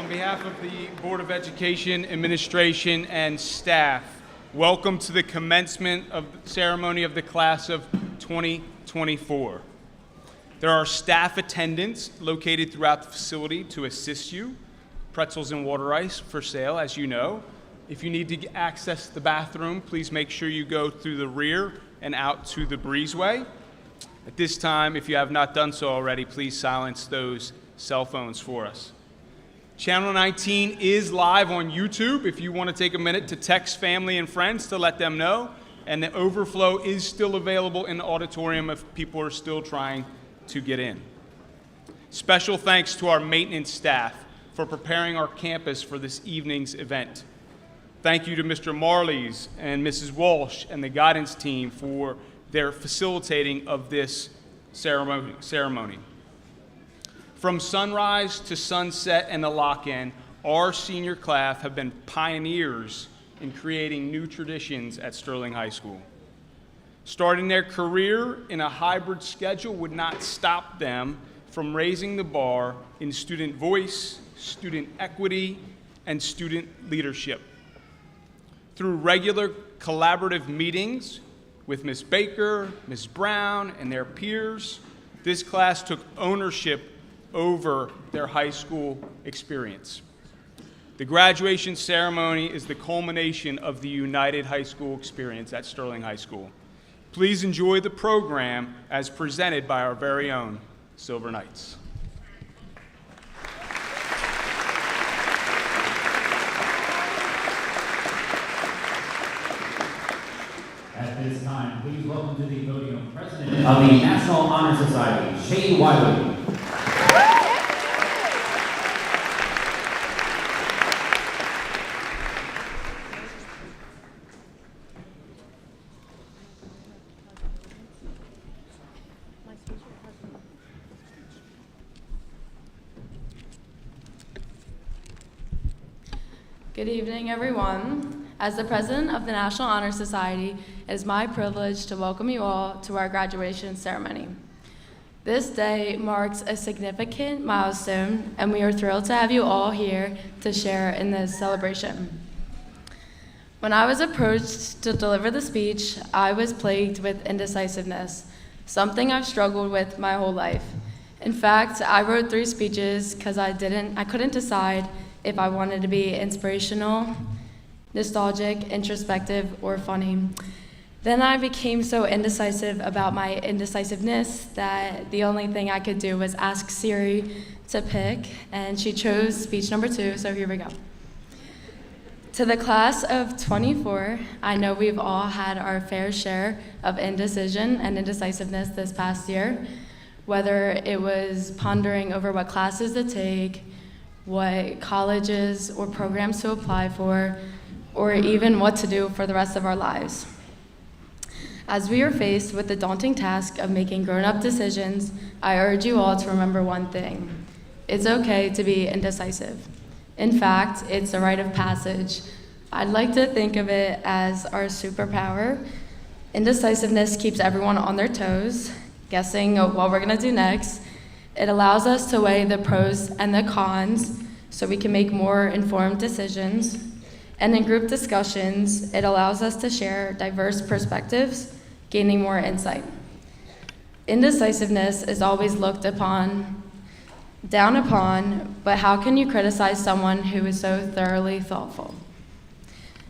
On behalf of the Board of Education, administration, and staff, welcome to the commencement of the ceremony of the class of 2024. There are staff attendants located throughout the facility to assist you. Pretzels and water ice for sale, as you know. If you need to access the bathroom, please make sure you go through the rear and out to the breezeway. At this time, if you have not done so already, please silence those cell phones for us. Channel 19 is live on YouTube if you want to take a minute to text family and friends to let them know. And the overflow is still available in the auditorium if people are still trying to get in. Special thanks to our maintenance staff for preparing our campus for this evening's event. Thank you to Mr. Marleys and Mrs. Walsh and the guidance team for their facilitating of this ceremony. From sunrise to sunset and the lock-in, our senior class have been pioneers in creating new traditions at Sterling High School. Starting their career in a hybrid schedule would not stop them from raising the bar in student voice, student equity, and student leadership. Through regular collaborative meetings with Ms. Baker, Ms. Brown, and their peers, this class took ownership over their high school experience. The graduation ceremony is the culmination of the United High School experience at Sterling High School. Please enjoy the program as presented by our very own Silver Knights. At this time, please welcome to the podium President of the National Honor Society, Shane Wiley. Good evening, everyone. As the President of the National Honor Society, it is my privilege to welcome you all to our graduation ceremony. This day marks a significant milestone, and we are thrilled to have you all here to share in this celebration. When I was approached to deliver the speech, I was plagued with indecisiveness, something I've struggled with my whole life. In fact, I wrote 3 speeches because I couldn't decide if I wanted to be inspirational, nostalgic, introspective, or funny. Then I became so indecisive about my indecisiveness that the only thing I could do was ask Siri to pick, and she chose speech number 2, so here we go. To the class of 24, I know we've all had our fair share of indecision and indecisiveness this past year, whether it was pondering over what classes to take, what colleges or programs to apply for, or even what to do for the rest of our lives. As we are faced with the daunting task of making grown-up decisions, I urge you all to remember one thing. It's okay to be indecisive. In fact, it's a rite of passage. I'd like to think of it as our superpower. Indecisiveness keeps everyone on their toes, guessing what we're gonna do next. It allows us to weigh the pros and the cons so we can make more informed decisions. And in group discussions, it allows us to share diverse perspectives, gaining more insight. Indecisiveness is always looked upon, down upon, but how can you criticize someone who is so thoroughly thoughtful?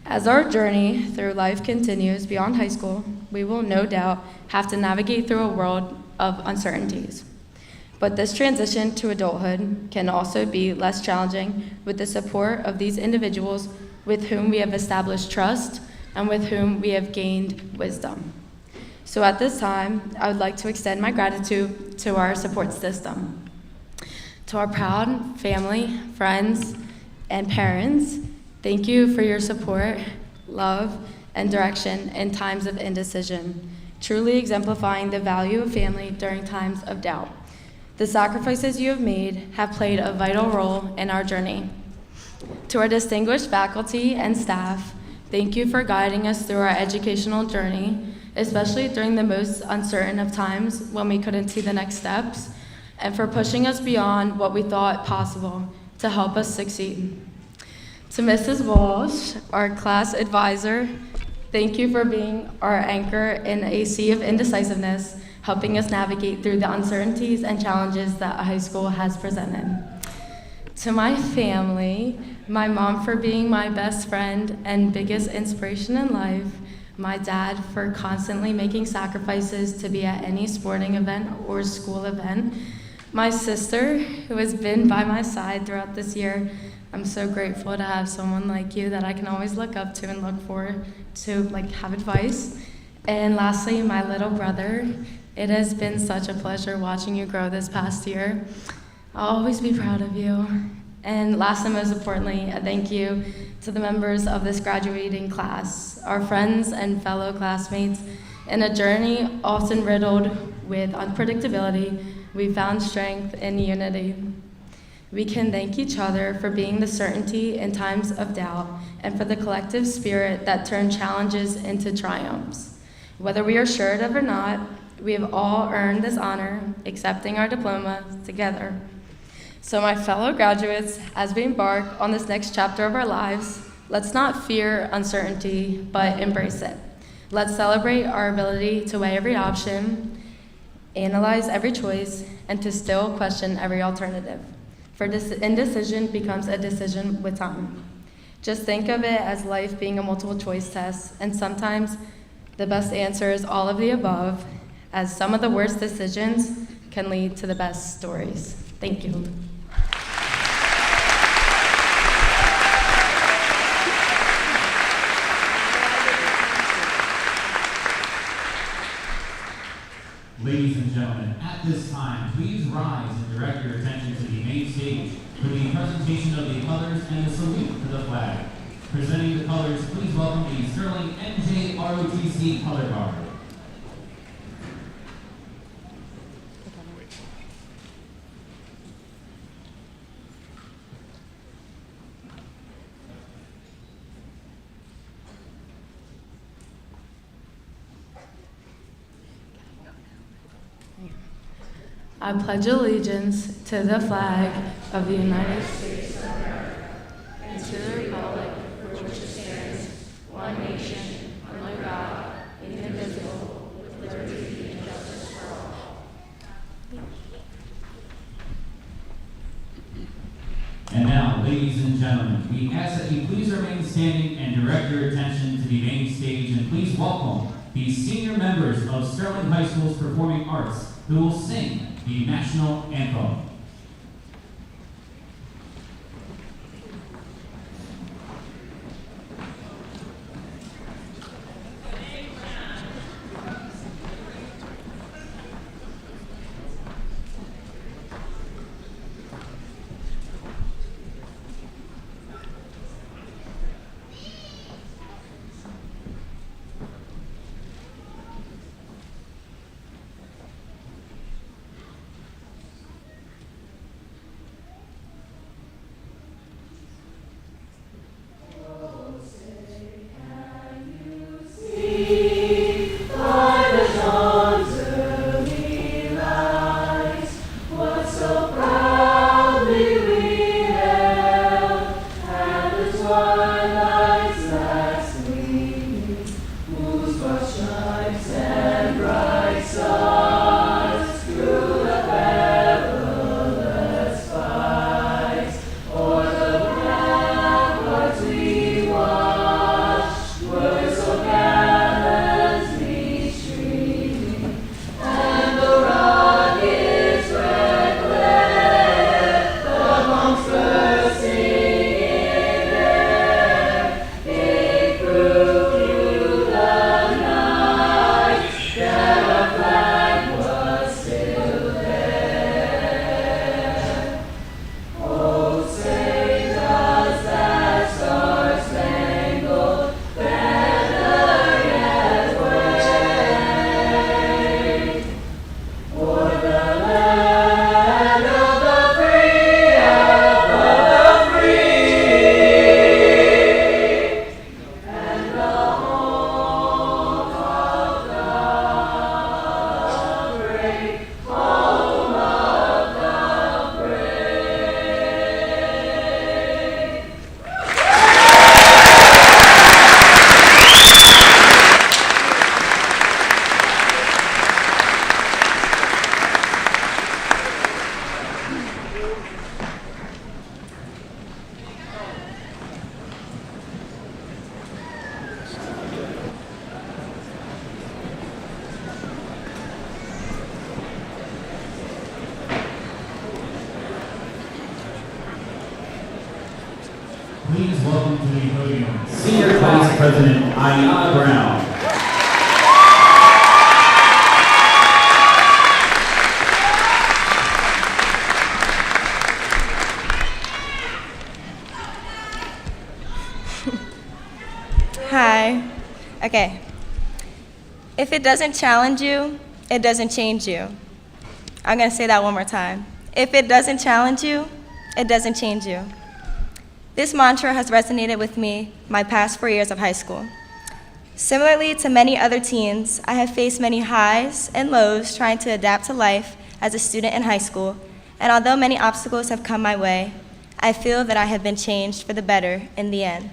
As our journey through life continues beyond high school, we will no doubt have to navigate through a world of uncertainties. But this transition to adulthood can also be less challenging with the support of these individuals with whom we have established trust and with whom we have gained wisdom. So at this time, I would like to extend my gratitude to our support system. To our proud family, friends, and parents, thank you for your support, love, and direction in times of indecision, truly exemplifying the value of family during times of doubt. The sacrifices you have made have played a vital role in our journey. To our distinguished faculty and staff, thank you for guiding us through our educational journey, especially during the most uncertain of times when we couldn't see the next steps, and for pushing us beyond what we thought possible to help us succeed. To Mrs. Walsh, our class advisor, thank you for being our anchor in a sea of indecisiveness, helping us navigate through the uncertainties and challenges that high school has presented. To my family, my mom for being my best friend and biggest inspiration in life, my dad for constantly making sacrifices to be at any sporting event or school event, my sister who has been by my side throughout this year. I'm so grateful to have someone like you that I can always look up to and look forward to, have advice. And lastly, my little brother. It has been such a pleasure watching you grow this past year. I'll always be proud of you. And last and most importantly, a thank you to the members of this graduating class, our friends and fellow classmates. In a journey often riddled with unpredictability, we found strength in unity. We can thank each other for being the certainty in times of doubt and for the collective spirit that turned challenges into triumphs. Whether we are sure of it or not, we have all earned this honor, accepting our diploma together. So my fellow graduates, as we embark on this next chapter of our lives, let's not fear uncertainty, but embrace it. Let's celebrate our ability to weigh every option, analyze every choice, and to still question every alternative. For indecision becomes a decision with time. Just think of it as life being a multiple choice test, and sometimes the best answer is all of the above, as some of the worst decisions can lead to the best stories. Thank you. Ladies and gentlemen, at this time, please rise and direct your attention to the main stage for the presentation of the colors and the salute to the flag. Presenting the colors, please welcome the Sterling NJROTC Color Guard. I pledge allegiance to the flag of the United States of America and to the republic for which it stands, one nation, under God, indivisible, with liberty and justice for all. And now, ladies and gentlemen, we ask that you please remain standing and direct your attention to the main stage, and please welcome the senior members of Sterling High School's Performing Arts, who will sing the national anthem. Please welcome to the podium Senior Class President Alma Brown. Hi. Okay. If it doesn't challenge you, it doesn't change you. I'm going to say that one more time. If it doesn't challenge you, it doesn't change you. This mantra has resonated with me my past 4 years of high school. Similarly to many other teens, I have faced many highs and lows trying to adapt to life as a student in high school, and although many obstacles have come my way, I feel that I have been changed for the better in the end.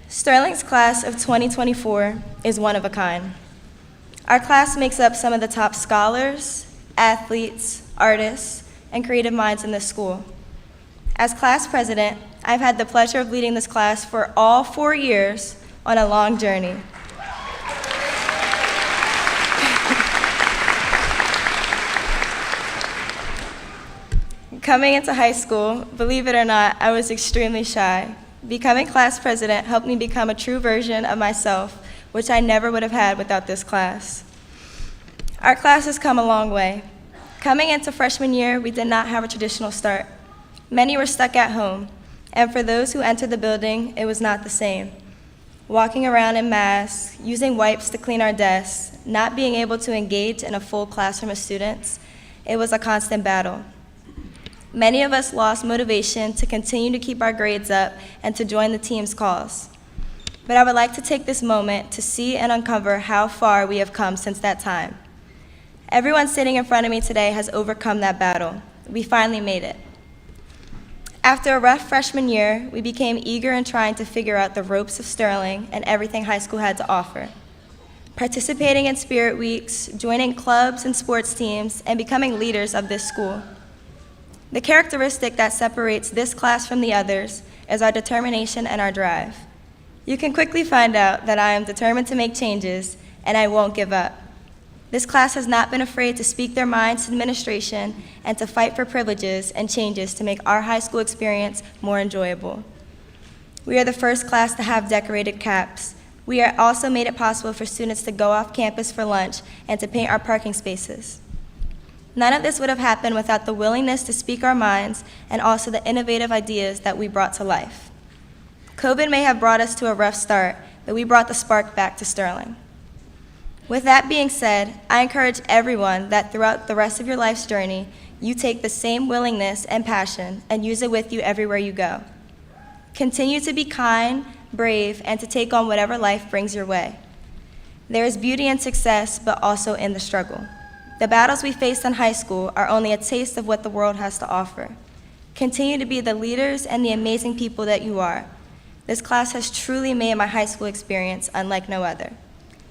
Sterling's class of 2024 is one of a kind. Our class makes up some of the top scholars, athletes, artists, and creative minds in this school. As class president, I've had the pleasure of leading this class for all 4 years on a long journey. Coming into high school, believe it or not, I was extremely shy. Becoming class president helped me become a true version of myself, which I never would have had without this class. Our class has come a long way. Coming into freshman year, we did not have a traditional start. Many were stuck at home, and for those who entered the building, it was not the same. Walking around in masks, using wipes to clean our desks, not being able to engage in a full classroom of students, it was a constant battle. Many of us lost motivation to continue to keep our grades up and to join the team's cause. But I would like to take this moment to see and uncover how far we have come since that time. Everyone sitting in front of me today has overcome that battle. We finally made it. After a rough freshman year, we became eager in trying to figure out the ropes of Sterling and everything high school had to offer. Participating in spirit weeks, joining clubs and sports teams, and becoming leaders of this school. The characteristic that separates this class from the others is our determination and our drive. You can quickly find out that I am determined to make changes, and I won't give up. This class has not been afraid to speak their minds to administration and to fight for privileges and changes to make our high school experience more enjoyable. We are the first class to have decorated caps. We are also made it possible for students to go off campus for lunch and to paint our parking spaces. None of this would have happened without the willingness to speak our minds and also the innovative ideas that we brought to life. COVID may have brought us to a rough start, but we brought the spark back to Sterling. With that being said, I encourage everyone that throughout the rest of your life's journey, you take the same willingness and passion and use it with you everywhere you go. Continue to be kind, brave, and to take on whatever life brings your way. There is beauty in success, but also in the struggle. The battles we faced in high school are only a taste of what the world has to offer. Continue to be the leaders and the amazing people that you are. This class has truly made my high school experience unlike no other.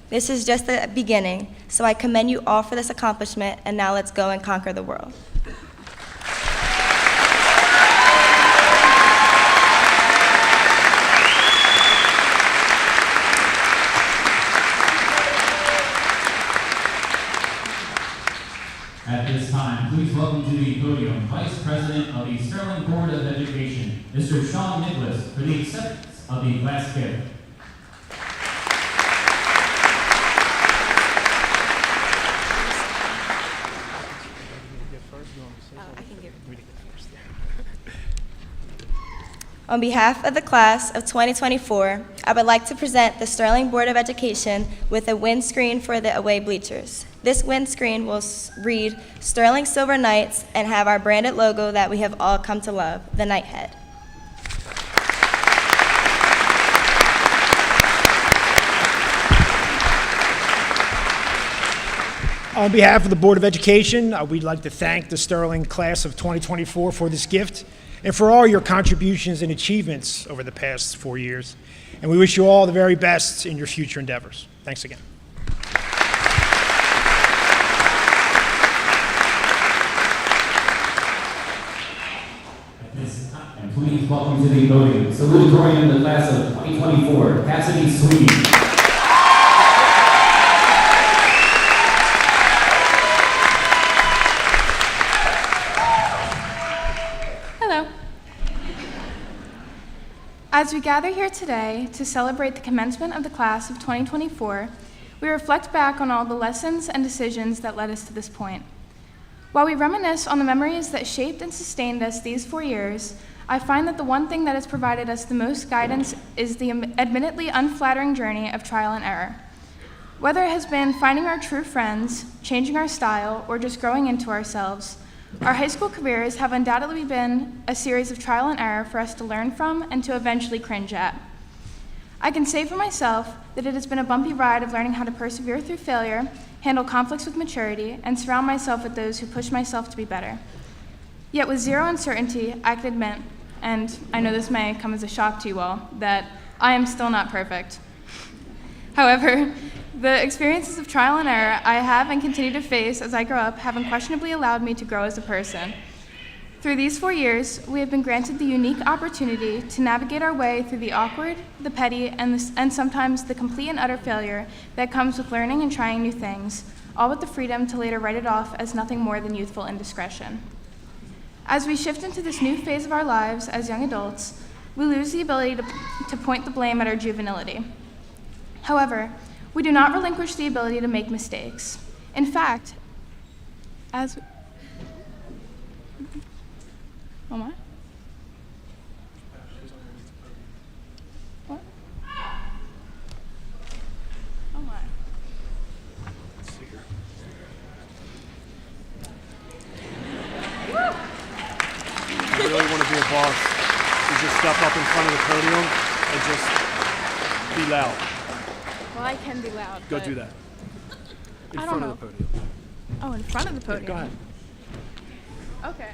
This is just the beginning, so I commend you all for this accomplishment, and now let's go and conquer the world. At this time, please welcome to the podium Vice President of the Sterling Board of Education, Mr. Sean Nicholas, for the acceptance of the class gift. On behalf of the class of 2024, I would like to present the Sterling Board of Education with a windscreen for the away bleachers. This windscreen will read Sterling Silver Knights and have our branded logo that we have all come to love, the Knighthead. On behalf of the Board of Education, we'd like to thank the Sterling class of 2024 for this gift and for all your contributions and achievements over the past 4 years. And we wish you all the very best in your future endeavors. Thanks again. At this time, and please welcome to the podium, Salutatorian of the class of 2024, Cassidy Sweeney. As we gather here today to celebrate the commencement of the class of 2024, we reflect back on all the lessons and decisions that led us to this point. While we reminisce on the memories that shaped and sustained us these 4 years, I find that the one thing that has provided us the most guidance is the admittedly unflattering journey of trial and error. Whether it has been finding our true friends, changing our style, or just growing into ourselves, our high school careers have undoubtedly been a series of trial and error for us to learn from and to eventually cringe at. I can say for myself that it has been a bumpy ride of learning how to persevere through failure, handle conflicts with maturity, and surround myself with those who push myself to be better. Yet with zero uncertainty, I can admit, and I know this may come as a shock to you all, that I am still not perfect. However, the experiences of trial and error I have and continue to face as I grow up have unquestionably allowed me to grow as a person. Through these 4 years, we have been granted the unique opportunity to navigate our way through the awkward, the petty, and sometimes the complete and utter failure that comes with learning and trying new things, all with the freedom to later write it off as nothing more than youthful indiscretion. As we shift into this new phase of our lives as young adults, we lose the ability to point the blame at our juvenility. However, we do not relinquish the ability to make mistakes. In fact, as oh my? What? Oh my. If you really want to be a boss, you just step up in front of the podium and just be loud. Well, I can be loud. Go but do that. In I don't front know. of the podium. Oh, in front of the podium. Go ahead. Okay.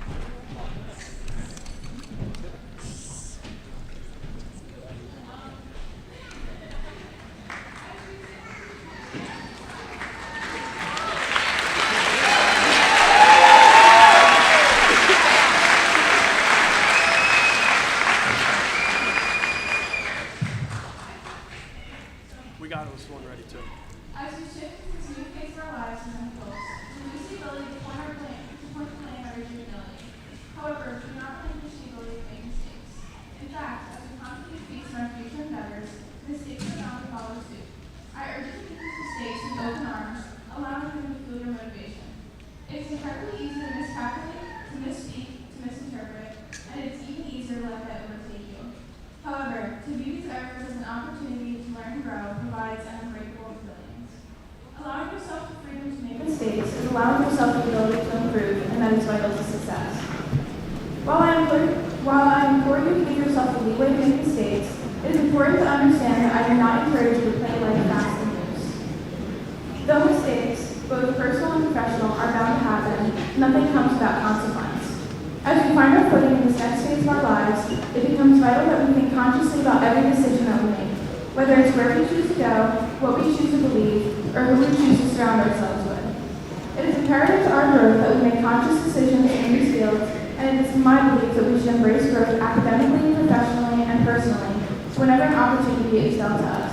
As we shift into this new phase of our lives as adults, we lose the ability to point the blame at originality. However, we do not relinquish the ability to make mistakes. In fact, as we constantly face in our future endeavors, mistakes are bound to follow suit. I urge you to meet these mistakes with open arms, allowing them to fuel your motivation. It is incredibly easy to miscalculate, to misspeak, to misinterpret, and it's even easier to let that overtake you. However, to view these efforts as an opportunity to learn and grow provides an unbreakable resilience. Allowing yourself the freedom to make mistakes is allowing yourself the ability to improve, and that is vital to success. While I implore you to give yourself the leeway to make mistakes, it is important to understand that I do not encourage you to play life fast and loose. Though mistakes, both personal and professional, are bound to happen, nothing comes without consequence. As we find our footing in this next phase of our lives, it becomes vital that we think consciously about every decision that we make, whether it's where we choose to go, what we choose to believe, or who we choose to surround ourselves with. It is imperative to our growth that we make conscious decisions in these fields, and it is my belief that we should embrace growth academically, professionally, and personally whenever an opportunity is dealt to us.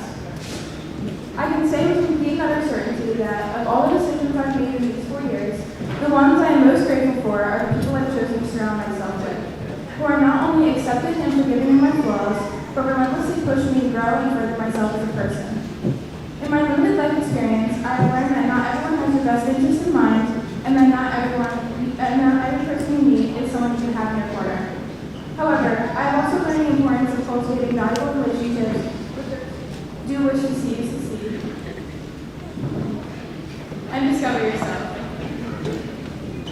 I can say with complete and utter certainty that of all the decisions I've made in these 4 years, the ones I am most grateful for are the people I've chosen to surround myself with, who are not only accepting and forgiving of my flaws, but relentlessly push me to grow and further myself as a person. In my limited life experience, I have learned that not everyone has your best interest in mind, and that not every person you meet is someone you can have in your corner. However, I have also learned the importance of cultivating valuable relationships with those who do wish to see you succeed. And discover yourself.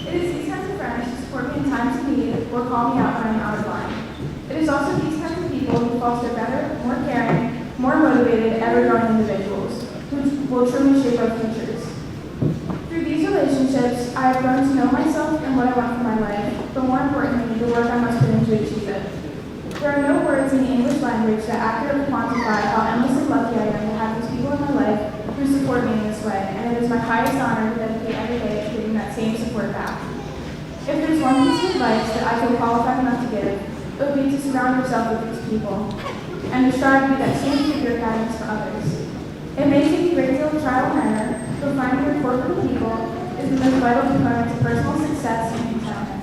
It is these kinds of friends who support me in times of need or call me out when I'm out of line. It is also these kinds of people who foster better, more caring, more motivated, ever-growing individuals who will truly shape our futures. Through these relationships, I have learned to know myself and what I want for my life, but more importantly, the work I must put in to achieve it. There are no words in the English language that accurately quantify how endlessly lucky I am to have these people in my life who support me in this way, and it is my highest honor to dedicate every day to giving that same support back. If there's one piece of advice that I feel qualified enough to give, it would be to surround yourself with these people, and to strive to be that same figure of guidance for others. It may take a great deal of trial and error, but finding your core group of people is the most vital component to personal success and contentment.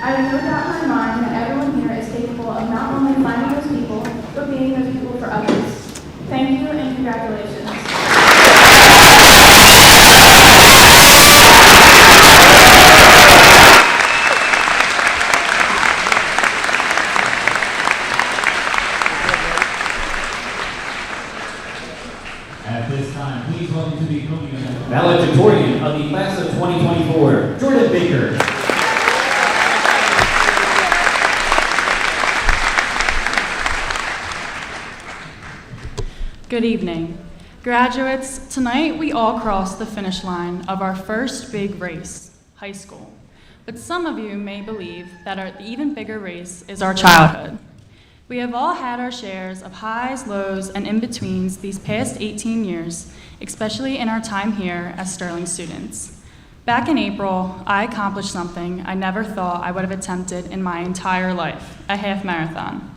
I have no doubt in my mind that everyone here is capable of not only finding those people, but being those people for others. Thank you and congratulations. At this time, please welcome to the podium Valedictorian of the class of 2024, Jordan Baker. Good evening. Graduates, tonight we all crossed the finish line of our first big race, high school. But some of you may believe that the even bigger race is our childhood. We have all had our shares of highs, lows, and in-betweens these past 18 years, especially in our time here as Sterling students. Back in April, I accomplished something I never thought I would have attempted in my entire life, a half marathon.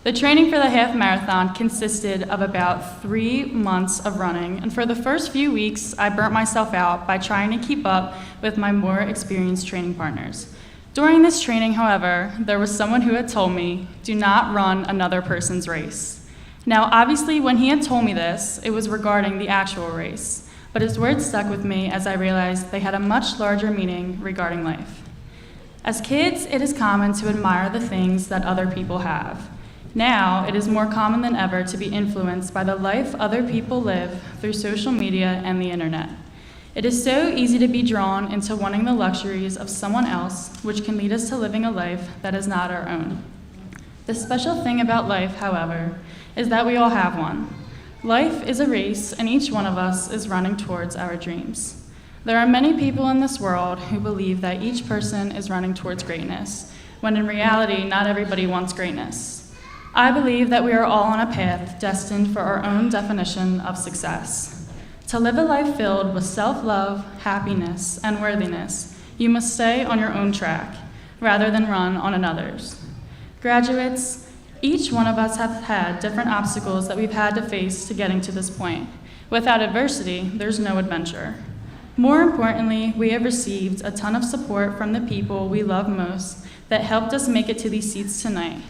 The training for the half marathon consisted of about 3 months of running, and for the first few weeks, I burnt myself out by trying to keep up with my more experienced training partners. During this training, however, there was someone who had told me, "Do not run another person's race." Now, obviously, when he had told me this, it was regarding the actual race, but his words stuck with me as I realized they had a much larger meaning regarding life. As kids, it is common to admire the things that other people have. Now, it is more common than ever to be influenced by the life other people live through social media and the internet. It is so easy to be drawn into wanting the luxuries of someone else, which can lead us to living a life that is not our own. The special thing about life, however, is that we all have one. Life is a race, and each one of us is running towards our dreams. There are many people in this world who believe that each person is running towards greatness, when in reality, not everybody wants greatness. I believe that we are all on a path destined for our own definition of success. To live a life filled with self-love, happiness, and worthiness, you must stay on your own track, rather than run on another's. Graduates, each one of us have had different obstacles that we've had to face to getting to this point. Without adversity, there's no adventure. More importantly, we have received a ton of support from the people we love most that helped us make it to these seats tonight.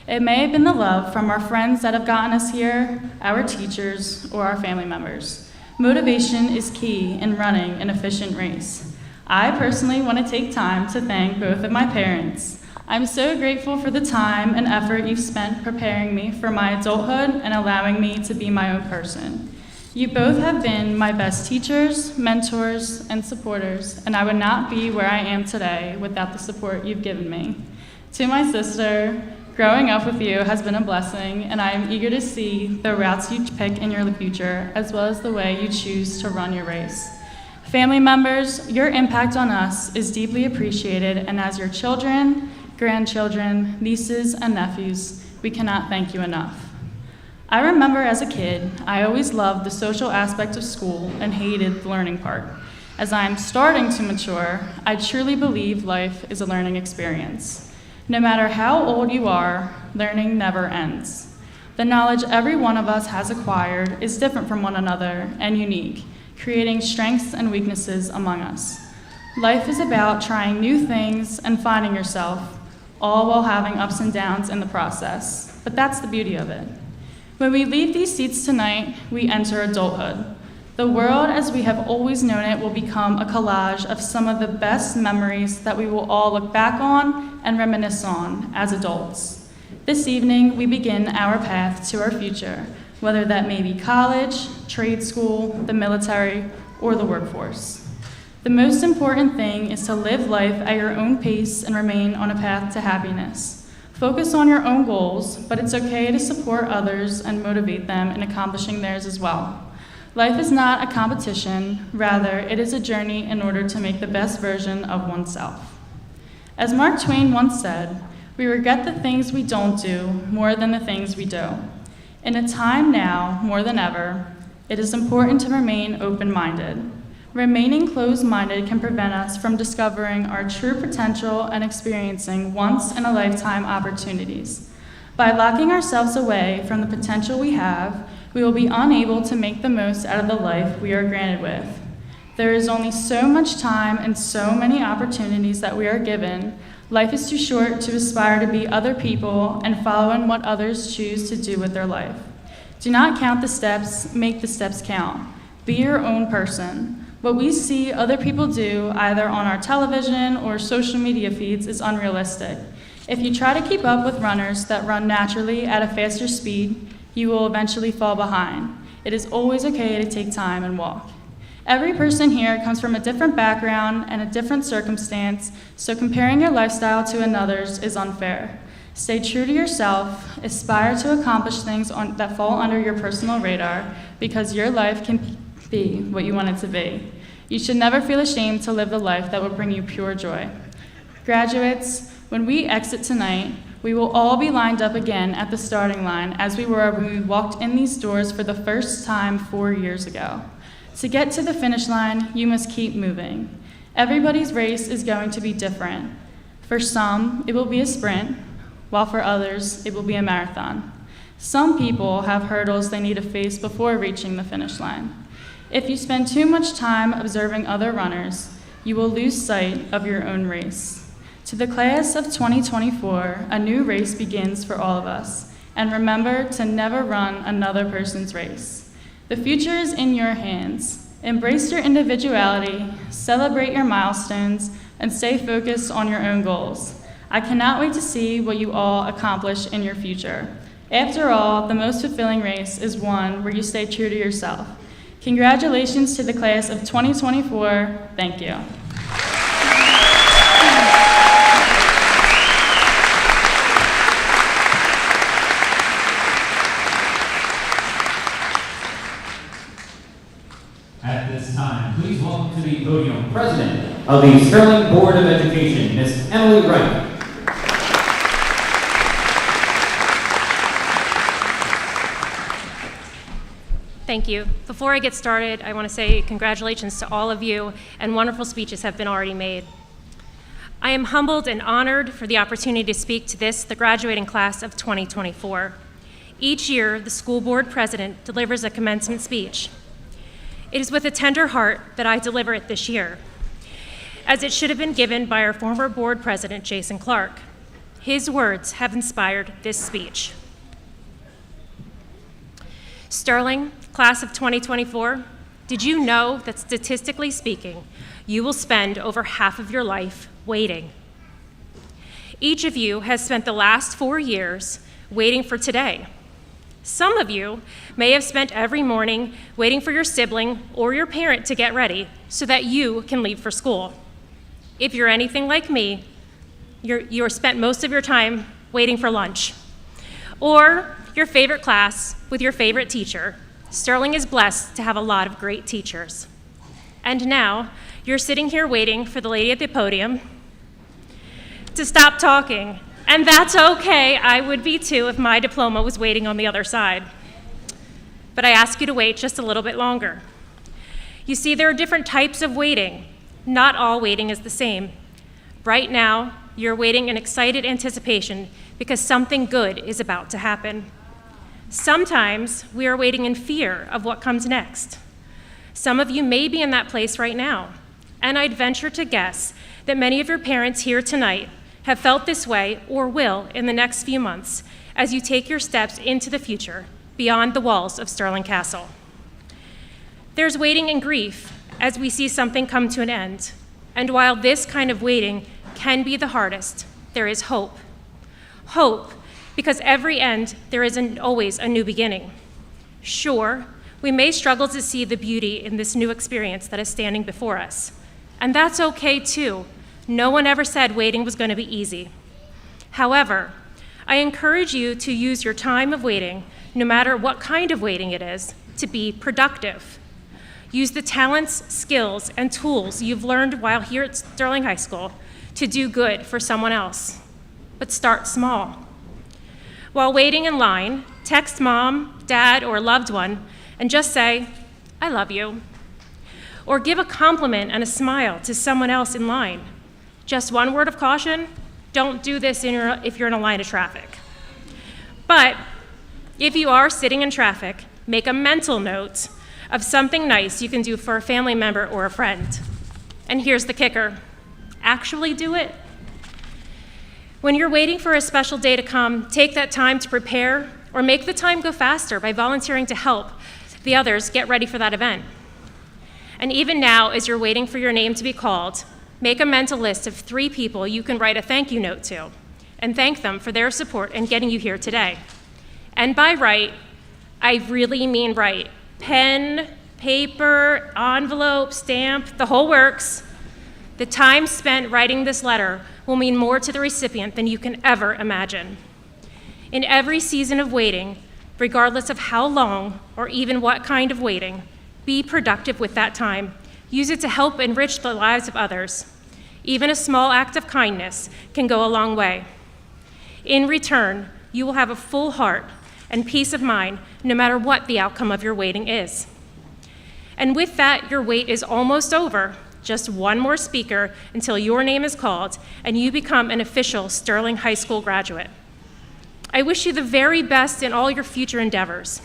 It may have been the love from our friends that have gotten us here, our teachers, or our family members. Motivation is key in running an efficient race. I personally want to take time to thank both of my parents. I'm so grateful for the time and effort you've spent preparing me for my adulthood and allowing me to be my own person. You both have been my best teachers, mentors, and supporters, and I would not be where I am today without the support you've given me. To my sister, growing up with you has been a blessing, and I am eager to see the routes you pick in your future, as well as the way you choose to run your race. Family members, your impact on us is deeply appreciated, and as your children, grandchildren, nieces, and nephews, we cannot thank you enough. I remember as a kid, I always loved the social aspect of school and hated the learning part. As I am starting to mature, I truly believe life is a learning experience. No matter how old you are, learning never ends. The knowledge every one of us has acquired is different from one another and unique, creating strengths and weaknesses among us. Life is about trying new things and finding yourself, all while having ups and downs in the process. But that's the beauty of it. When we leave these seats tonight, we enter adulthood. The world as we have always known it will become a collage of some of the best memories that we will all look back on and reminisce on as adults. This evening, we begin our path to our future, whether that may be college, trade school, the military, or the workforce. The most important thing is to live life at your own pace and remain on a path to happiness. Focus on your own goals, but it's okay to support others and motivate them in accomplishing theirs as well. Life is not a competition, rather, it is a journey in order to make the best version of oneself. As Mark Twain once said, we regret the things we don't do more than the things we do. In a time now, more than ever, it is important to remain open-minded. Remaining closed-minded can prevent us from discovering our true potential and experiencing once-in-a-lifetime opportunities. By locking ourselves away from the potential we have, we will be unable to make the most out of the life we are granted with. There is only so much time and so many opportunities that we are given. Life is too short to aspire to be other people and follow in what others choose to do with their life. Do not count the steps, make the steps count. Be your own person. What we see other people do, either on our television or social media feeds, is unrealistic. If you try to keep up with runners that run naturally at a faster speed, you will eventually fall behind. It is always okay to take time and walk. Every person here comes from a different background and a different circumstance, so comparing your lifestyle to another's is unfair. Stay true to yourself, aspire to accomplish things that fall under your personal radar, because your life can be what you want it to be. You should never feel ashamed to live the life that will bring you pure joy. Graduates, when we exit tonight, we will all be lined up again at the starting line as we were when we walked in these doors for the first time 4 years ago. To get to the finish line, you must keep moving. Everybody's race is going to be different. For some, it will be a sprint, while for others, it will be a marathon. Some people have hurdles they need to face before reaching the finish line. If you spend too much time observing other runners, you will lose sight of your own race. To the class of 2024, a new race begins for all of us, and remember to never run another person's race. The future is in your hands. Embrace your individuality, celebrate your milestones, and stay focused on your own goals. I cannot wait to see what you all accomplish in your future. After all, the most fulfilling race is one where you stay true to yourself. Congratulations to the class of 2024. Thank you. At this time, please welcome to the podium President of the Sterling Board of Education, Ms. Emily Wright. Thank you. Before I get started, I want to say congratulations to all of you, and wonderful speeches have been already made. I am humbled and honored for the opportunity to speak to the graduating class of 2024. Each year, the school board president delivers a commencement speech. It is with a tender heart that I deliver it this year, as it should have been given by our former board president, Jason Clark. His words have inspired this speech. Sterling, class of 2024, did you know that statistically speaking, you will spend over half of your life waiting? Each of you has spent the last 4 years waiting for today. Some of you may have spent every morning waiting for your sibling or your parent to get ready so that you can leave for school. If you're anything like me, you're spent most of your time waiting for lunch. Or your favorite class with your favorite teacher. Sterling is blessed to have a lot of great teachers. And now, you're sitting here waiting for the lady at the podium to stop talking. And that's okay, I would be too if my diploma was waiting on the other side. But I ask you to wait just a little bit longer. You see, there are different types of waiting. Not all waiting is the same. Right now, you're waiting in excited anticipation because something good is about to happen. Sometimes we are waiting in fear of what comes next. Some of you may be in that place right now, and I'd venture to guess that many of your parents here tonight have felt this way or will in the next few months as you take your steps into the future beyond the walls of Sterling Castle. There's waiting and grief as we see something come to an end. And while this kind of waiting can be the hardest, there is hope. Hope, because every end there is always a new beginning. Sure, we may struggle to see the beauty in this new experience that is standing before us. And that's okay too. No one ever said waiting was going to be easy. However, I encourage you to use your time of waiting, no matter what kind of waiting it is, to be productive. Use the talents, skills, and tools you've learned while here at Sterling High School to do good for someone else. But start small. While waiting in line, text mom, dad, or a loved one and just say, "I love you." Or give a compliment and a smile to someone else in line. Just one word of caution, don't do this if you're in a line of traffic. But if you are sitting in traffic, make a mental note of something nice you can do for a family member or a friend. And here's the kicker, actually do it. When you're waiting for a special day to come, take that time to prepare or make the time go faster by volunteering to help the others get ready for that event. And even now, as you're waiting for your name to be called, make a mental list of 3 people you can write a thank you note to and thank them for their support in getting you here today. And by write, I really mean write. Pen, paper, envelope, stamp, the whole works. The time spent writing this letter will mean more to the recipient than you can ever imagine. In every season of waiting, regardless of how long or even what kind of waiting, be productive with that time. Use it to help enrich the lives of others. Even a small act of kindness can go a long way. In return, you will have a full heart and peace of mind no matter what the outcome of your waiting is. And with that, your wait is almost over. Just one more speaker until your name is called and you become an official Sterling High School graduate. I wish you the very best in all your future endeavors.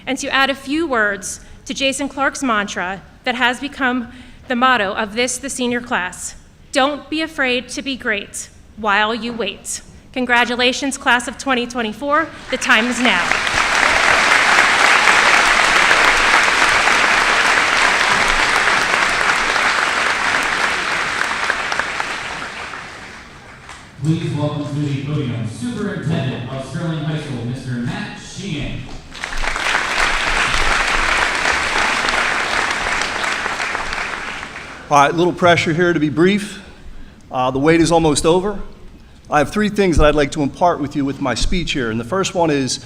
And to add a few words to Jason Clark's mantra that has become the motto of the senior class, don't be afraid to be great while you wait. Congratulations, class of 2024. The time is now. Please welcome to the podium Superintendent of Sterling High School, Mr. Matt Sheehan. All right, little pressure here to be brief. The wait is almost over. I have 3 things that I'd like to impart with you with my speech here. And the first one is,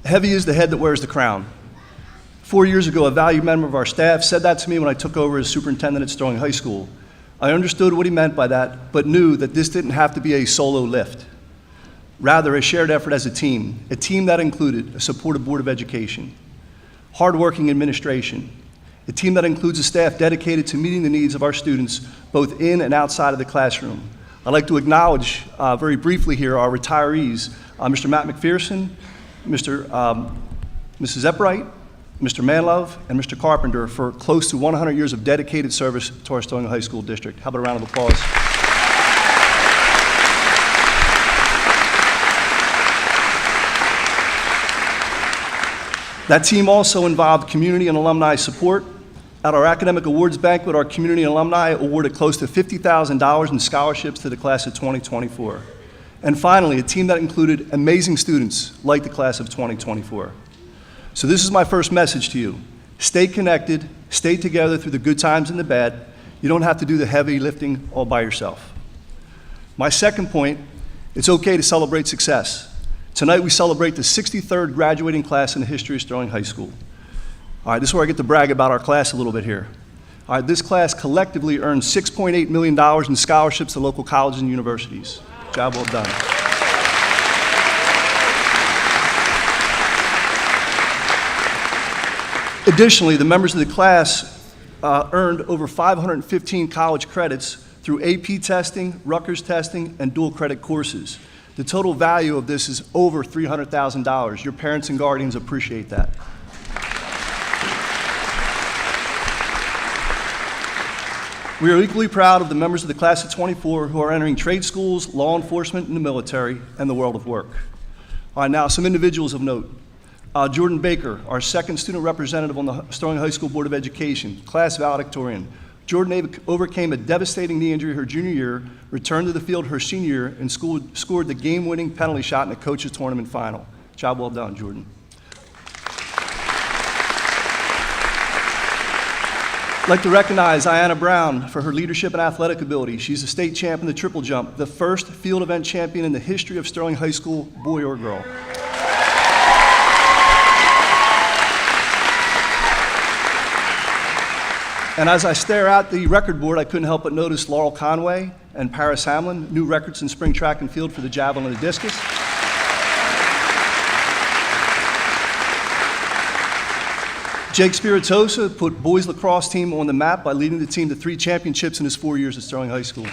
heavy is the head that wears the crown. 4 years ago, a valued member of our staff said that to me when I took over as superintendent at Sterling High School. I understood what he meant by that, but knew that this didn't have to be a solo lift. Rather, a shared effort as a team that included a supportive Board of Education, hardworking administration, a team that includes a staff dedicated to meeting the needs of our students both in and outside of the classroom. I'd like to acknowledge very briefly here our retirees, Mr. Matt McPherson, Mrs. Eppright, Mr. Manlove, and Mr. Carpenter for close to 100 years of dedicated service to our Sterling High School district. How about a round of applause? That team also involved community and alumni support. At our academic awards banquet, our community and alumni awarded close to $50,000 in scholarships to the class of 2024. And finally, a team that included amazing students like the class of 2024. So this is my first message to you. Stay connected, stay together through the good times and the bad. You don't have to do the heavy lifting all by yourself. My second point, it's okay to celebrate success. Tonight we celebrate the 63rd graduating class in the history of Sterling High School. All right, this is where I get to brag about our class a little bit here. All right, this class collectively earned $6.8 million in scholarships to local colleges and universities. Job well done. Additionally, the members of the class earned over 515 college credits through AP testing, Rutgers testing, and dual credit courses. The total value of this is over $300,000. Your parents and guardians appreciate that. We are equally proud of the members of the class of 24 who are entering trade schools, law enforcement, and the military, and the world of work. All right, now some individuals of note. Jordan Baker, our second student representative on the Sterling High School Board of Education, class valedictorian. Jordan overcame a devastating knee injury her junior year, returned to the field her senior year, and scored the game-winning penalty shot in the coaches tournament final. Job well done, Jordan. I'd like to recognize Ayanna Brown for her leadership and athletic ability. She's a state champ in the triple jump, the first field event champion in the history of Sterling High School, boy or girl. And as I stare at the record board, I couldn't help but notice Laurel Conway and Paris Hamlin, new records in spring track and field for the javelin and the discus. Jake Spiritosa put boys lacrosse team on the map by leading the team to 3 championships in his 4 years at Sterling High School.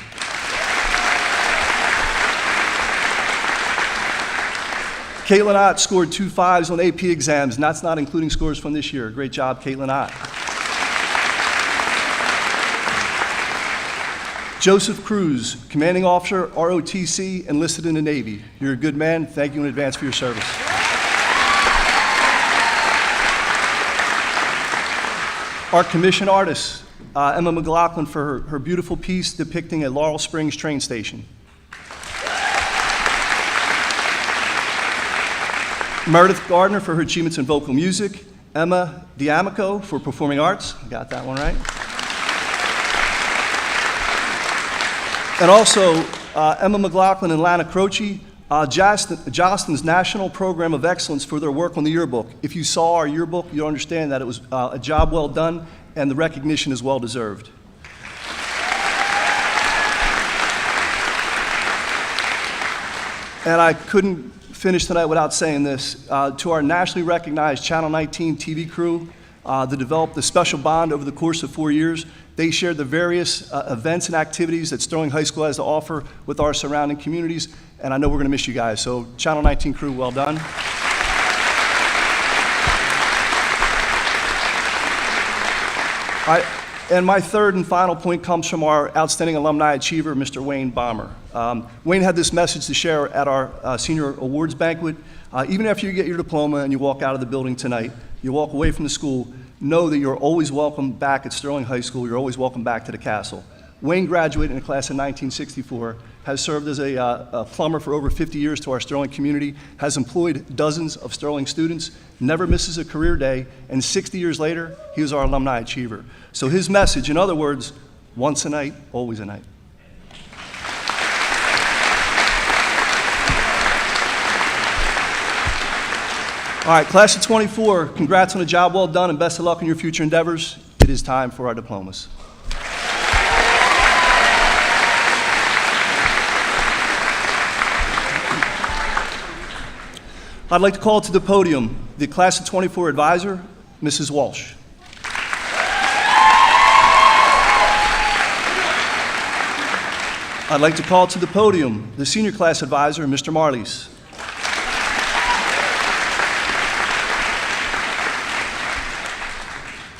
Caitlin Ott scored 2 5s on AP exams, and that's not including scores from this year. Great job, Caitlin Ott. Joseph Cruz, commanding officer, ROTC, enlisted in the Navy. You're a good man. Thank you in advance for your service. Our commission artist, Emma McLaughlin, for her beautiful piece depicting a Laurel Springs train station. Meredith Gardner for her achievements in vocal music. Emma D'Amico for performing arts. Got that one right. And also, Emma McLaughlin and Lana Croce, Jostens National Program of Excellence for their work on the yearbook. If you saw our yearbook, you'll understand that it was a job well done, and the recognition is well deserved. And I couldn't finish tonight without saying this. To our nationally recognized Channel 19 TV crew that developed the special bond over the course of 4 years, they shared the various events and activities that Sterling High School has to offer with our surrounding communities, and I know we're going to miss you guys. So, Channel 19 crew, well done. All right, and my third and final point comes from our outstanding alumni achiever, Mr. Wayne Bomber. Wayne had this message to share at our senior awards banquet. Even after you get your diploma and you walk out of the building tonight, you walk away from the school, know that you're always welcome back at Sterling High School. You're always welcome back to the castle. Wayne graduated in the class of 1964, has served as a plumber for over 50 years to our Sterling community, has employed dozens of Sterling students, never misses a career day, and 60 years later, he was our alumni achiever. So his message, in other words, once a night, always a night. All right, class of 24, congrats on a job well done and best of luck in your future endeavors. It is time for our diplomas. I'd like to call to the podium the class of 24 advisor, Mrs. Walsh. I'd like to call to the podium the senior class advisor, Mr. Marlies.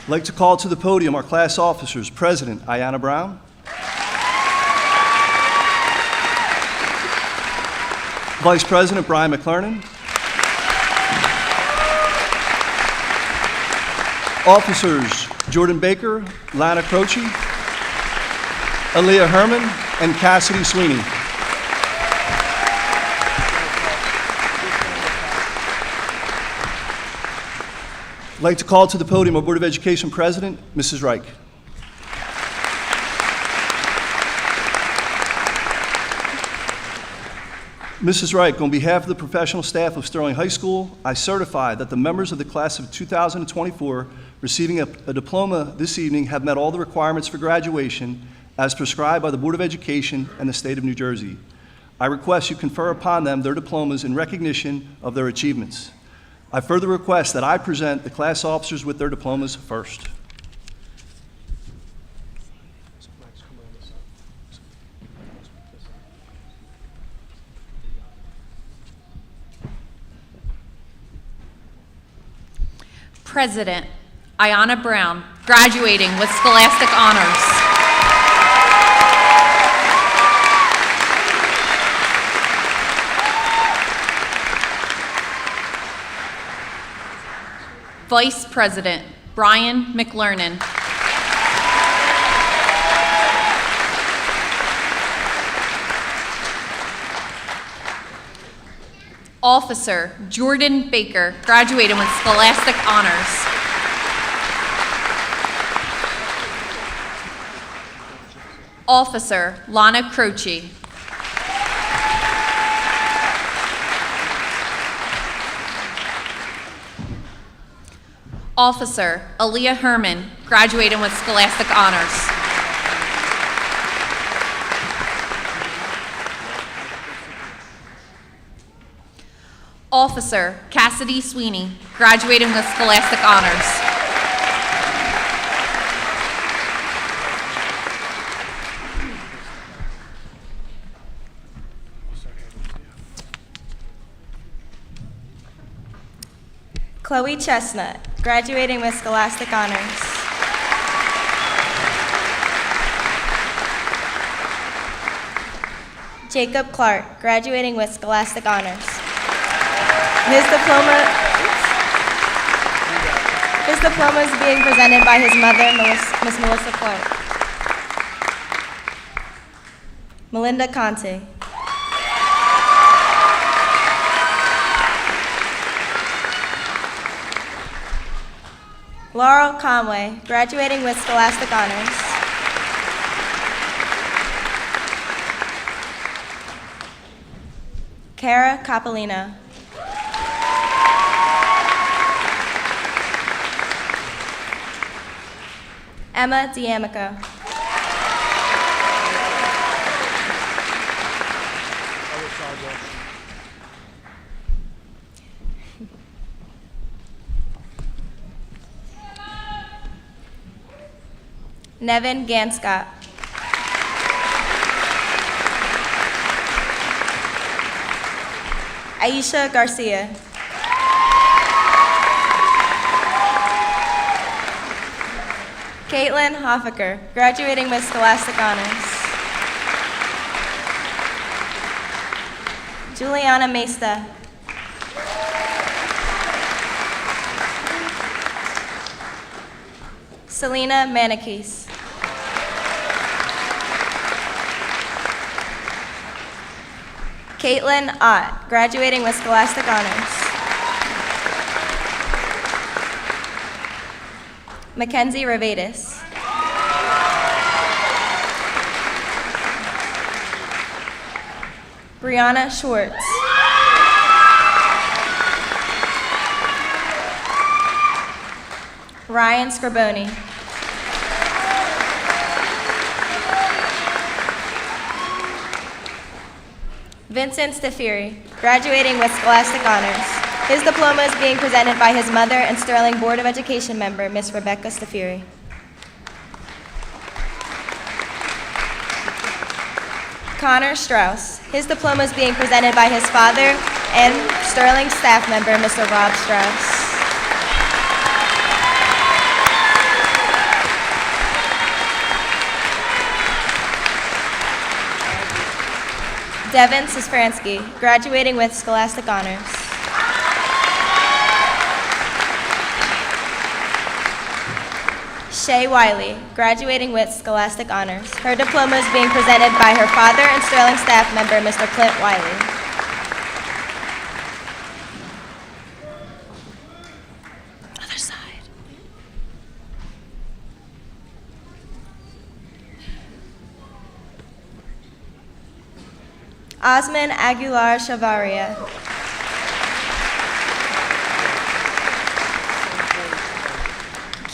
I'd like to call to the podium our class officers, President Ayanna Brown, Vice President Brian McClernand, Officers Jordan Baker, Lana Croce, Aaliyah Herman, and Cassidy Sweeney. I'd like to call to the podium our Board of Education President, Mrs. Reich. Mrs. Reich, on behalf of the professional staff of Sterling High School, I certify that the members of the class of 2024 receiving a diploma this evening have met all the requirements for graduation as prescribed by the Board of Education and the State of New Jersey. I request you confer upon them their diplomas in recognition of their achievements. I further request that I present the class officers with their diplomas first. President Ayanna Brown, graduating with scholastic honors. Vice President Brian McClernand. Officer Jordan Baker, graduating with scholastic honors. Officer Lana Croce. Officer Aaliyah Herman, graduating with scholastic honors. Officer Cassidy Sweeney, graduating with scholastic honors. Chloe Chestnut, graduating with scholastic honors. Jacob Clark, graduating with scholastic honors. His diploma is being presented by his mother, Miss Melissa Clark. Melinda Conte. Laurel Conway, graduating with scholastic honors. Cara Capolino. Emma D'Amico. Nevin Ganscott. Aisha Garcia. Caitlin Hoffaker, graduating with scholastic honors. Juliana Mesta. Selena Manikis. Caitlin Ott, graduating with scholastic honors. Mackenzie Rivadis. Brianna Schwartz. Ryan Scriboni. Vincent Stafiri, graduating with scholastic honors. His diploma is being presented by his mother and Sterling Board of Education member, Miss Rebecca Stafiri. Connor Strauss. His diploma is being presented by his father and Sterling staff member, Mr. Rob Strauss. Devin Sisfransky, graduating with Scholastic Honors. Shay Wiley, graduating with Scholastic Honors. Her diploma is being presented by her father and Sterling staff member, Mr. Clint Wiley. Other side. Osman Aguilar Chavaria.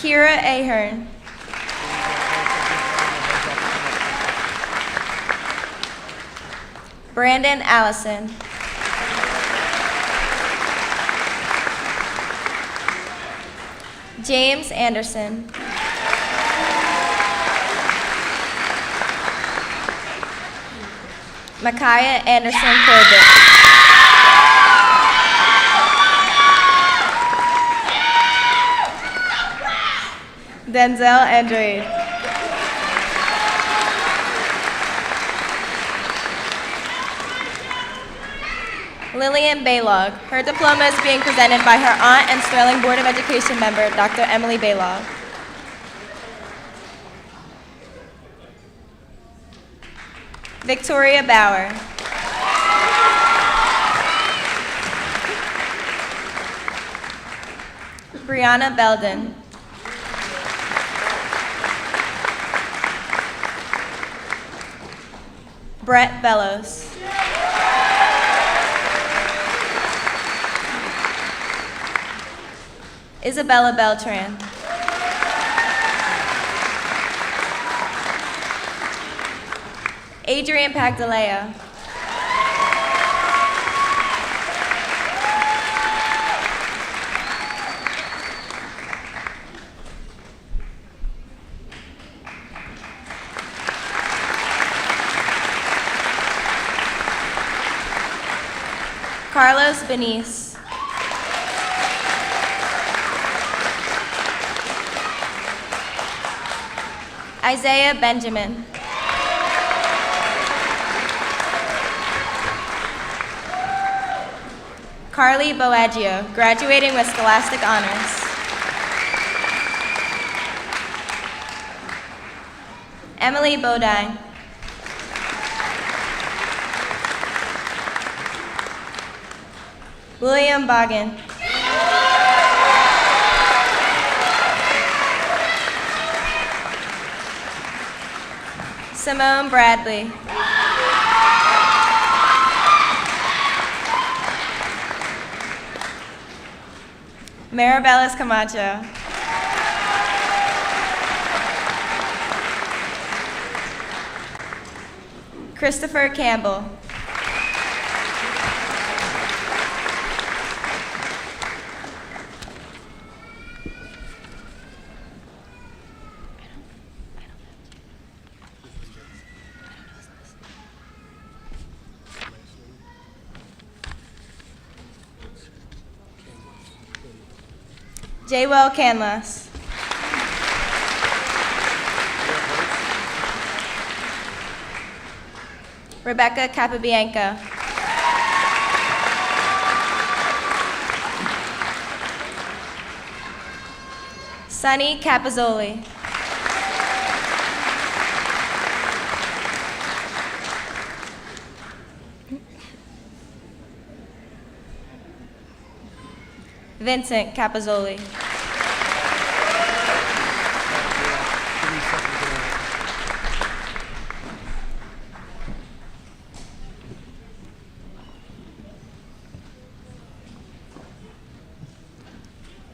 Kira Ahern. Brandon Allison. James Anderson. Micaiah Anderson Corbett. Denzel Andrade. Lillian Baylog. Her diploma is being presented by her aunt and Sterling Board of Education member, Dr. Emily Baylog. Victoria Bauer. Brianna Belden. Brett Bellows. Isabella Beltran. Adrian Pagdaleo. Carlos Benice. Isaiah Benjamin. Carly Boaggio, graduating with Scholastic Honors. Emily Bodine. William Boggin. Simone Bradley. Maribellis Camacho. Christopher Campbell. Jaywell Canlas. Rebecca Capabianco. Sunny Capazzoli. Vincent Capazzoli.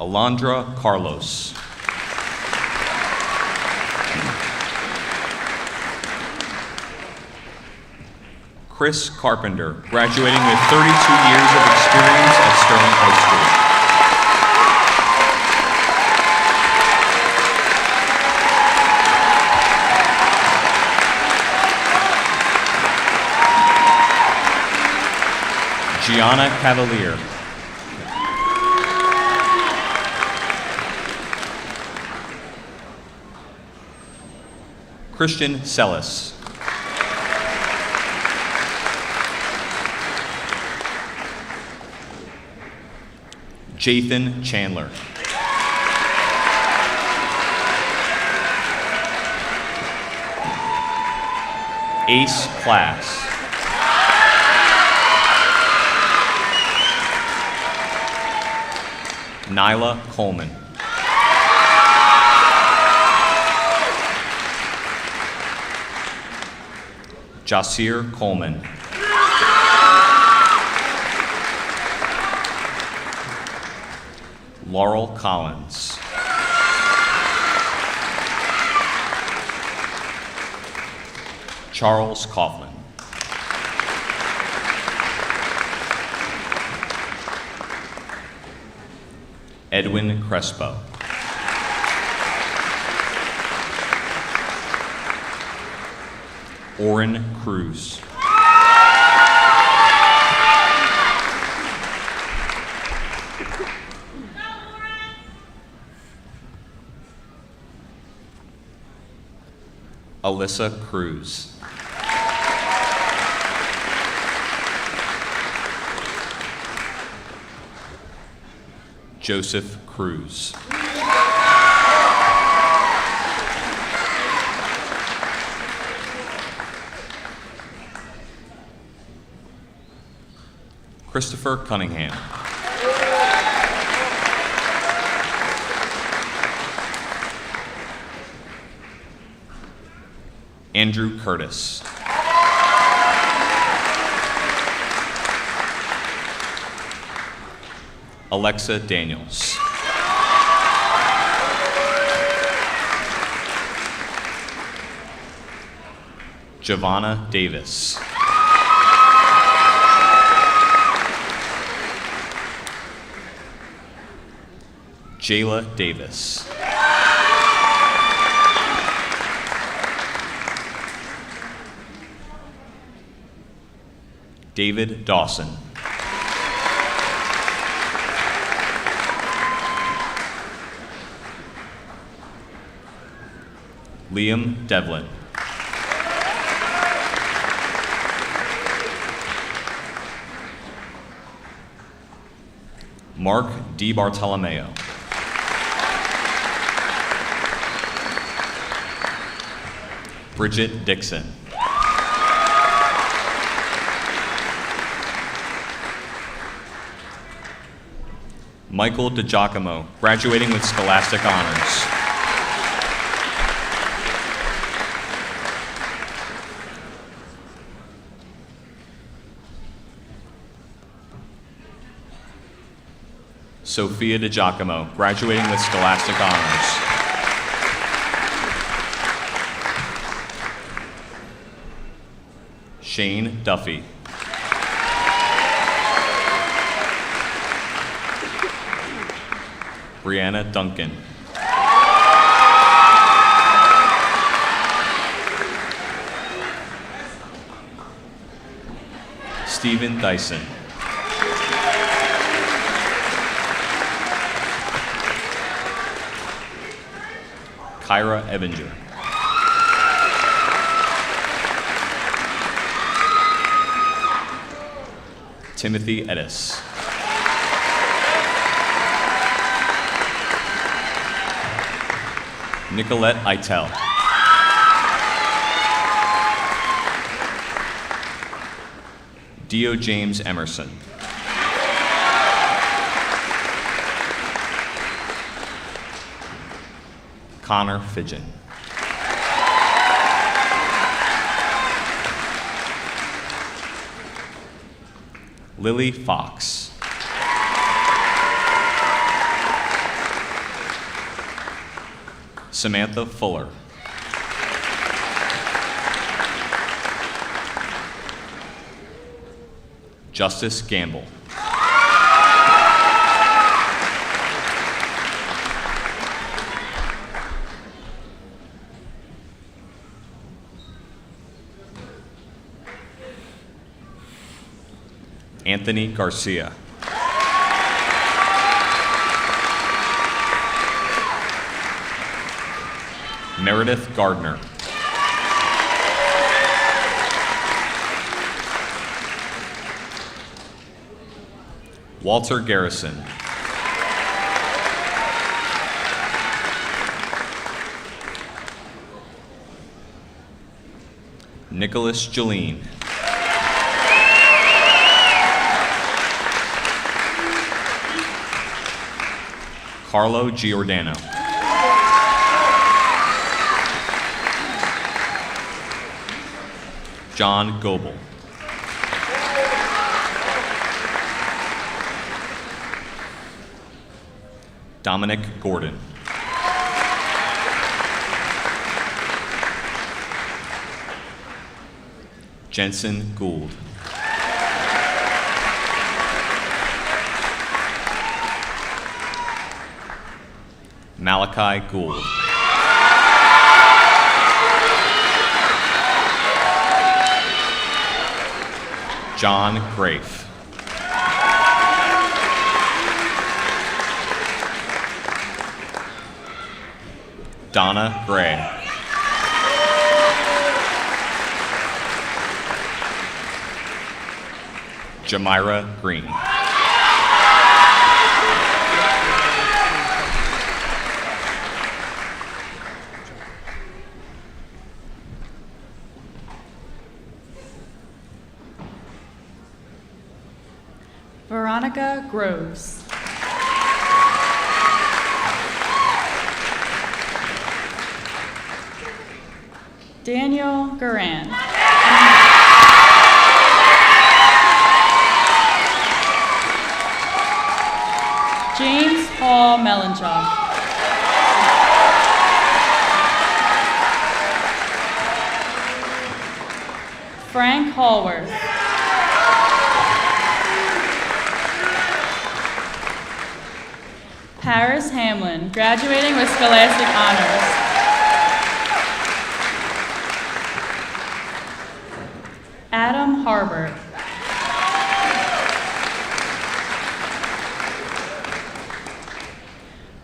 Alondra Carlos. Chris Carpenter, graduating with 32 years of experience at Sterling High School. Gianna Cavalier. Christian Sellis. Jathan Chandler. Ace class. Nyla Coleman. Jasir Coleman. Laurel Collins. Charles Coughlin. Edwin Crespo. Orrin Cruz. Alyssa Cruz. Joseph Cruz. Christopher Cunningham. Andrew Curtis. Alexa Daniels. Giovanna Davis. Jayla Davis. David Dawson. Liam Devlin. Mark DiBartolomeo. Bridget Dixon. Michael DiGiacomo, graduating with Scholastic Honors. Sophia DiGiacomo, graduating with Scholastic Honors. Shane Duffy. Brianna Duncan. Stephen Dyson. Kyra Ebinger. Timothy Edis. Nicolette Itel. Dio James Emerson. Connor Fidgen. Lily Fox. Samantha Fuller. Justice Gamble. Anthony Garcia. Meredith Gardner. Walter Garrison. Nicholas Jeline. Carlo Giordano. John Goebel. Dominic Gordon. Jensen Gould. Malachi Gould. John Grafe. Donna Gray. Jamira Green. Veronica Groves. Daniel Garan. James Paul Melanchuk. Frank Hallworth. Paris Hamlin, graduating with Scholastic Honors. Adam Harbert.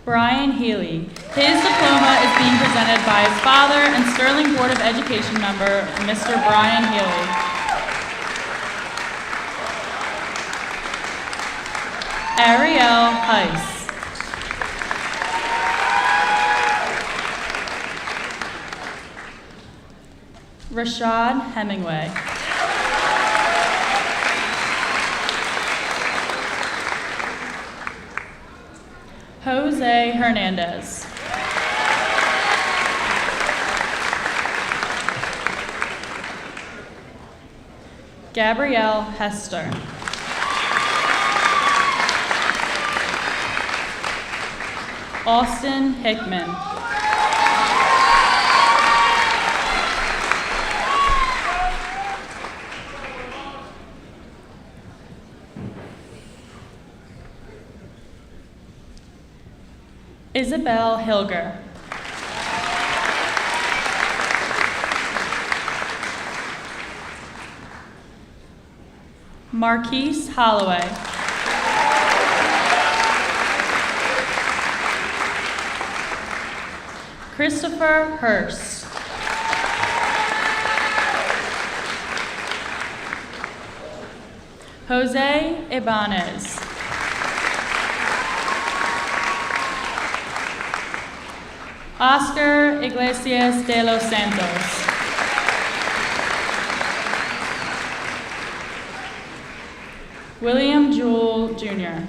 Brian Healy. His diploma is being presented by his father and Sterling Board of Education member, Mr. Brian Healy. Ariel Heiss. Rashad Hemingway. Jose Hernandez. Gabrielle Hester. Austin Hickman. Isabel Hilger. Marquise Holloway. Christopher Hurst. Jose Ibanez. Oscar Iglesias de los Santos. William Jewell, Jr.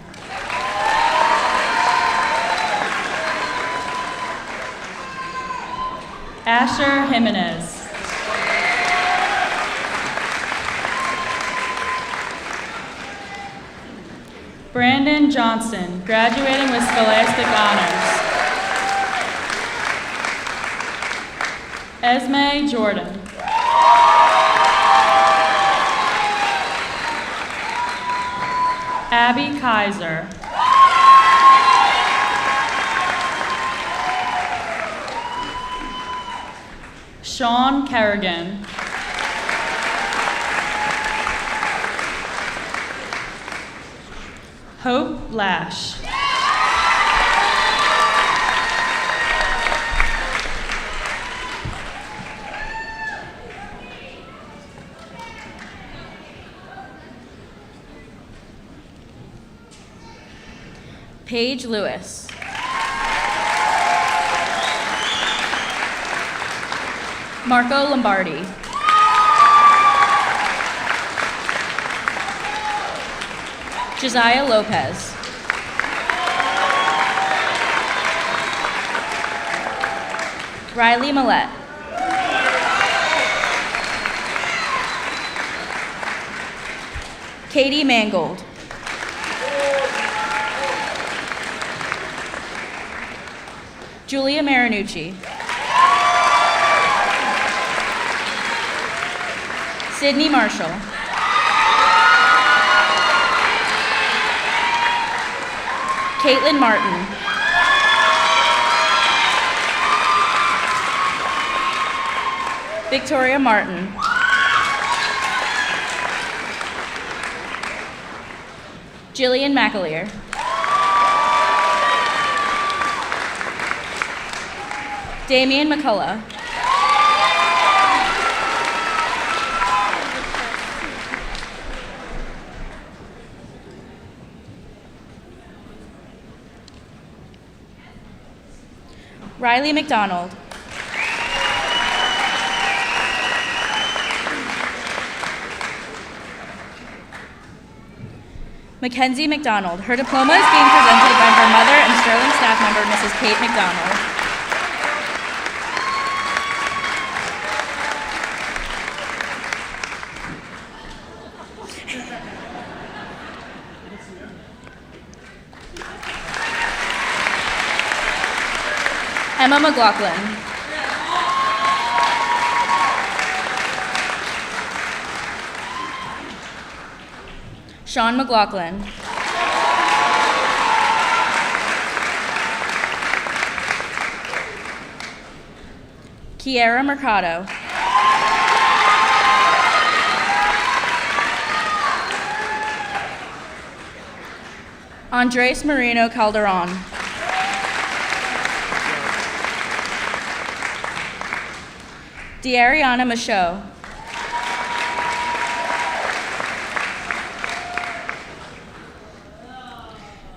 Asher Jimenez. Brandon Johnson, graduating with Scholastic Honors. Esme Jordan. Abby Kaiser. Sean Kerrigan. Hope Lash. Paige Lewis. Marco Lombardi. Josiah Lopez. Riley Millette. Katie Mangold. Julia Marinucci. Sydney Marshall. Caitlin Martin. Victoria Martin. Jillian McAleer. Damian McCullough. Riley McDonald. Mackenzie McDonald. Her diploma is being presented by her mother and Sterling staff member, Mrs. Kate McDonald. Emma McLaughlin. Sean McLaughlin. Kiara Mercado. Andres Marino Calderon. Deariana Michaud.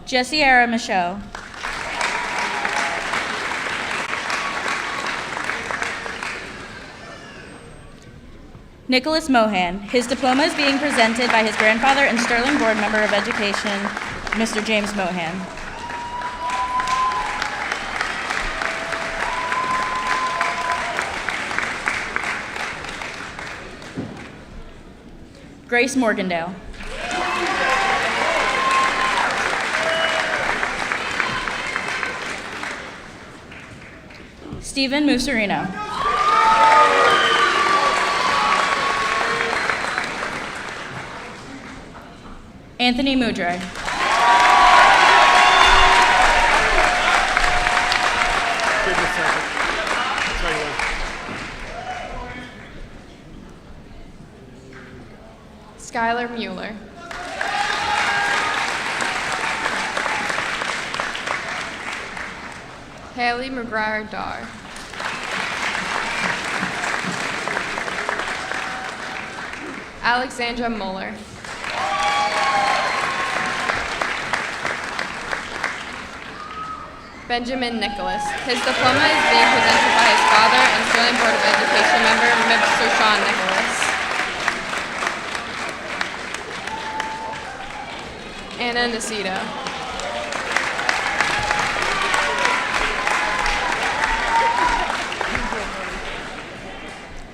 Jessiera Michaud. Nicholas Mohan. His diploma is being presented by his grandfather and Sterling Board Member of Education, Mr. James Mohan. Grace Morgandale. Stephen Muserino. Anthony Mudre. Give me a second. I'll tell you when. Skylar Mueller. Haley McGuire Dar. Alexandra Muller. Benjamin Nicholas. His diploma is being presented by his father and Sterling Board of Education member, Mr. Sean Nicholas. Anna Nacito.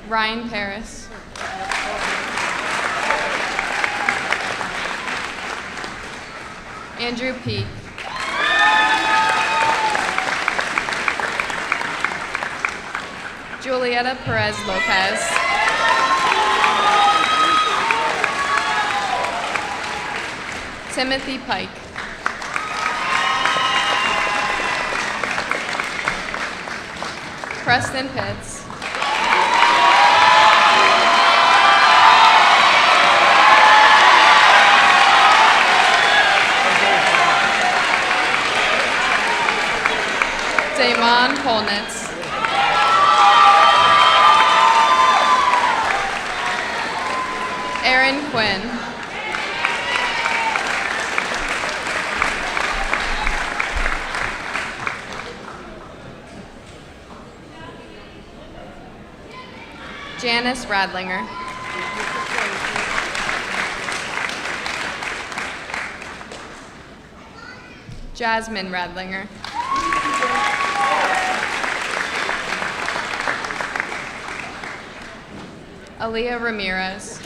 Ryan Paris. Andrew Peak. Julieta Perez Lopez. Timothy Pike. Preston Pitts. Damon Polnitz. Aaron Quinn. Janice Radlinger. Jasmine Radlinger. Aaliyah Ramirez.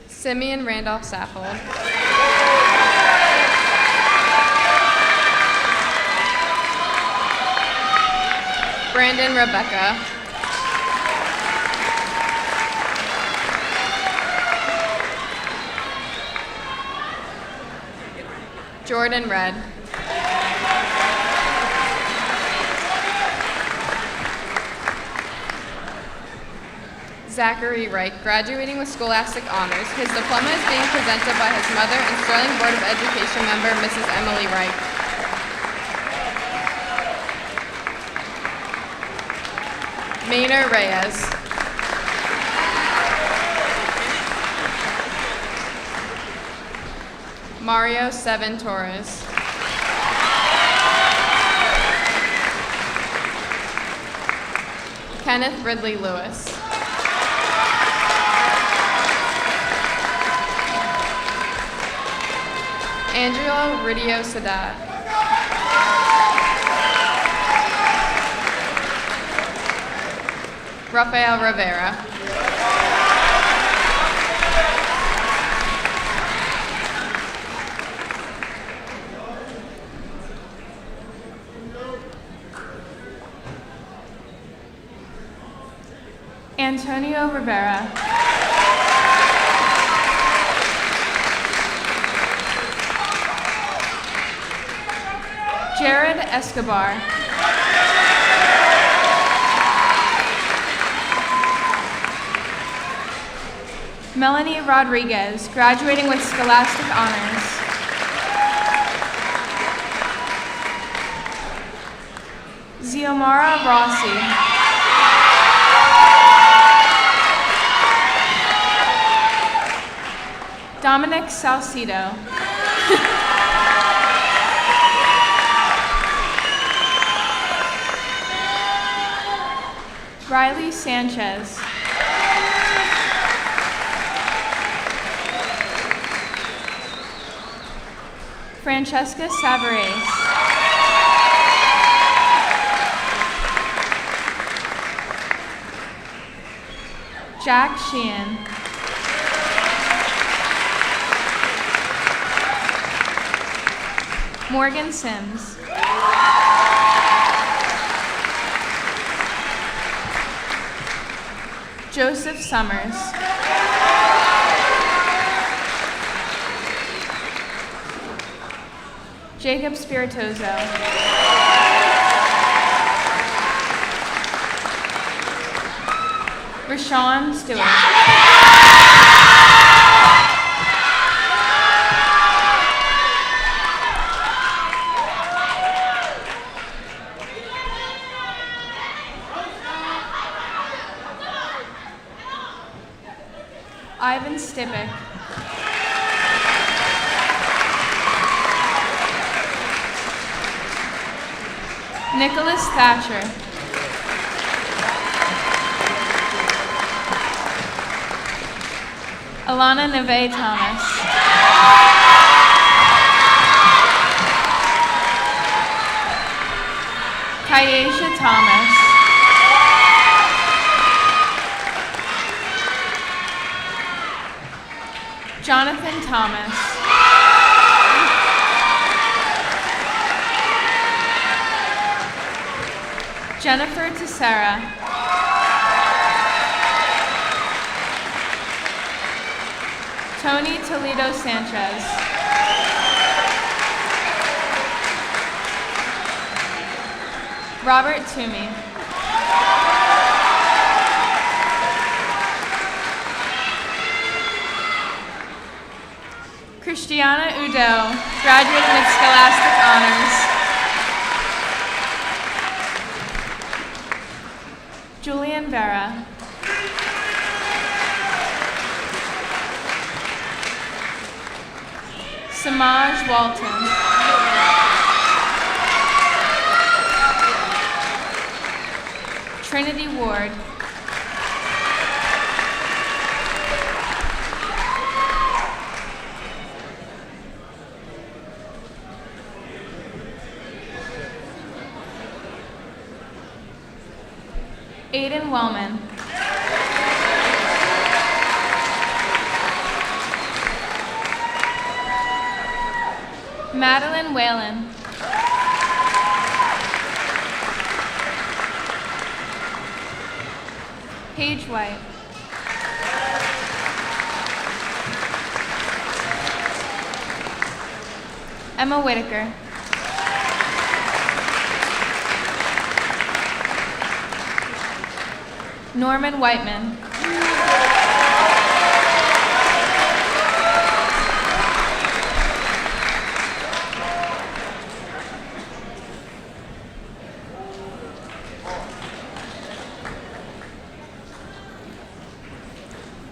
Simeon Randolph Saffold. Brandon Rebecca. Jordan Red. Zachary Reich, graduating with scholastic honors. His diploma is being presented by his mother and Sterling Board of Education member, Mrs. Emily Reich. Maynard Reyes. Mario Seven Torres. Kenneth Ridley Lewis. Angelo Ridio Sadat. Rafael Rivera. Antonio Rivera. Jared Escobar. Melanie Rodriguez, graduating with scholastic honors. Xiomara Rossi. Dominic Salcido. Riley Sanchez. Francesca Savares. Jack Sheehan. Morgan Sims. Joseph Summers. Jacob Spiritoso. Rashawn Stewart. Ivan Stipick. Nicholas Thatcher. Alana Neve Thomas. Kyesha Thomas. Jonathan Thomas. Jennifer Tessera. Tony Toledo Sanchez. Robert Toomey. Christiana Udo, graduating with scholastic honors. Julian Vera. Samaj Walton. Trinity Ward. Aiden Wellman. Madeline Whalen. Paige White. Emma Whitaker. Norman Whiteman.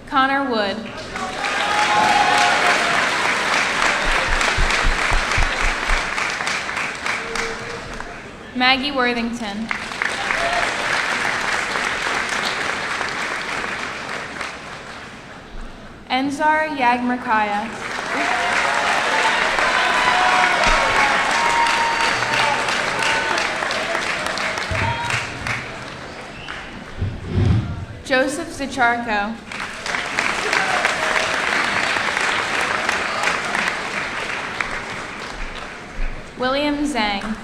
Connor Wood. Maggie Worthington. Enzar Yagmerkaya. Joseph Zacharko. William Zhang.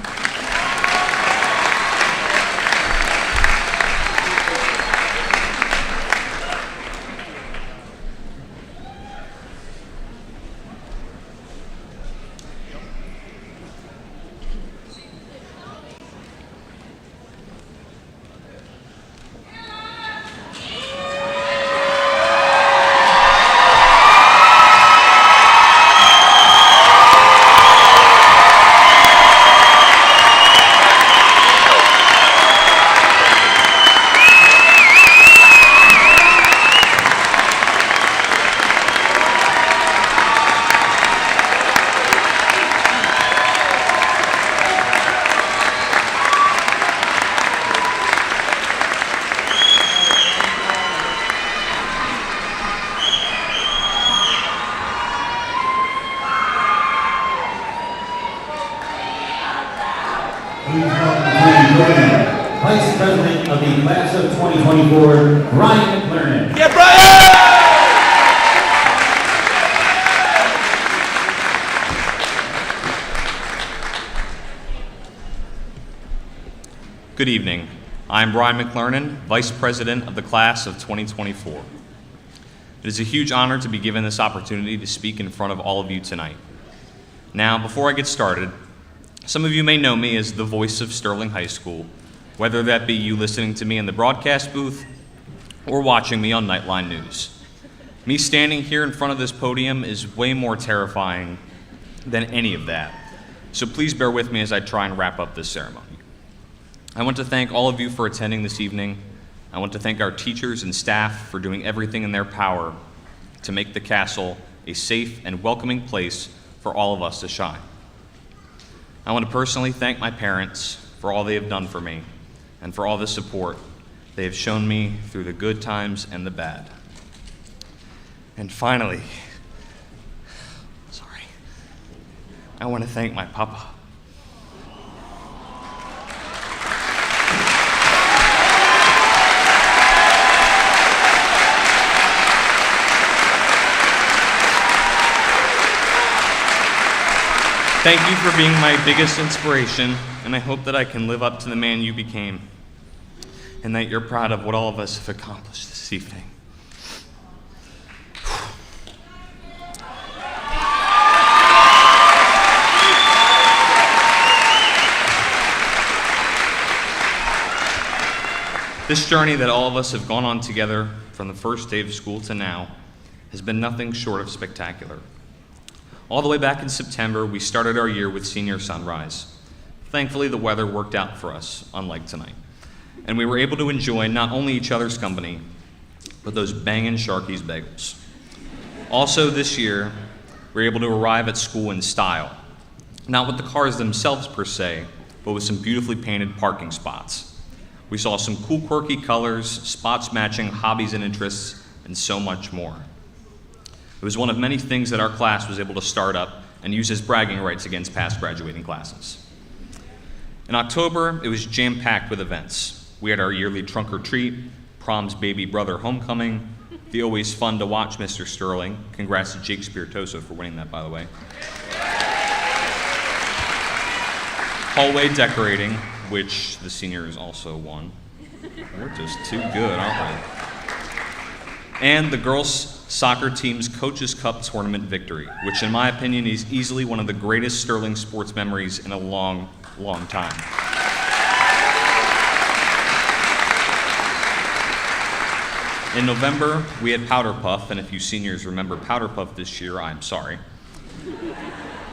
Vice President of the Class of 2024, Brian McLernan. Yeah, Brian! Good evening. I'm Brian McLernan, Vice President of the Class of 2024. It is a huge honor to be given this opportunity to speak in front of all of you tonight. Now, before I get started, some of you may know me as the voice of Sterling High School, whether that be you listening to me in the broadcast booth or watching me on Nightline News. Me standing here in front of this podium is way more terrifying than any of that, so please bear with me as I try and wrap up this ceremony. I want to thank all of you for attending this evening. I want to thank our teachers and staff for doing everything in their power to make the castle a safe and welcoming place for all of us to shine. I want to personally thank my parents for all they have done for me and for all the support they have shown me through the good times and the bad. And finally, I want to thank my papa. Thank you for being my biggest inspiration, and I hope that I can live up to the man you became, and that you're proud of what all of us have accomplished this evening. This journey that all of us have gone on together from the first day of school to now has been nothing short of spectacular. All the way back in September, we started our year with Senior Sunrise. Thankfully, the weather worked out for us, unlike tonight. And we were able to enjoy not only each other's company, but those bangin' Sharky's bagels. Also this year, we were able to arrive at school in style. Not with the cars themselves per se, but with some beautifully painted parking spots. We saw some cool, quirky colors, spots matching hobbies and interests, and so much more. It was one of many things that our class was able to start up and use as bragging rights against past graduating classes. In October, it was jam-packed with events. We had our yearly trunk or treat, prom's baby brother homecoming, the always fun to watch Mr. Sterling. Congrats to Jake Spiritoso for winning that, by the way. Hallway decorating, which the seniors also won. We're just too good, aren't we? And the girls' soccer team's Coaches Cup tournament victory, which in my opinion is easily one of the greatest Sterling sports memories in a long, long time. In November, we had Powder Puff, and if you seniors remember Powder Puff this year, I'm sorry.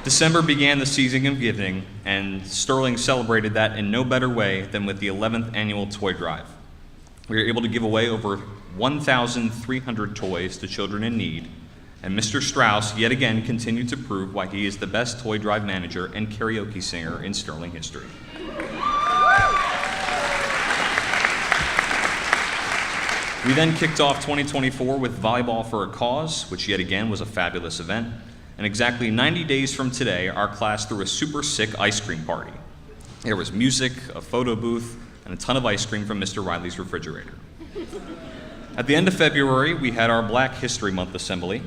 December began the season of giving, and Sterling celebrated that in no better way than with the 11th annual toy drive. We were able to give away over 1,300 toys to children in need, and Mr. Strauss yet again continued to prove why he is the best toy drive manager and karaoke singer in Sterling history. We then kicked off 2024 with Volleyball for a Cause, which yet again was a fabulous event. And exactly 90 days from today, our class threw a super sick ice cream party. There was music, a photo booth, and a ton of ice cream from Mr. Riley's refrigerator. At the end of February, we had our Black History Month assembly.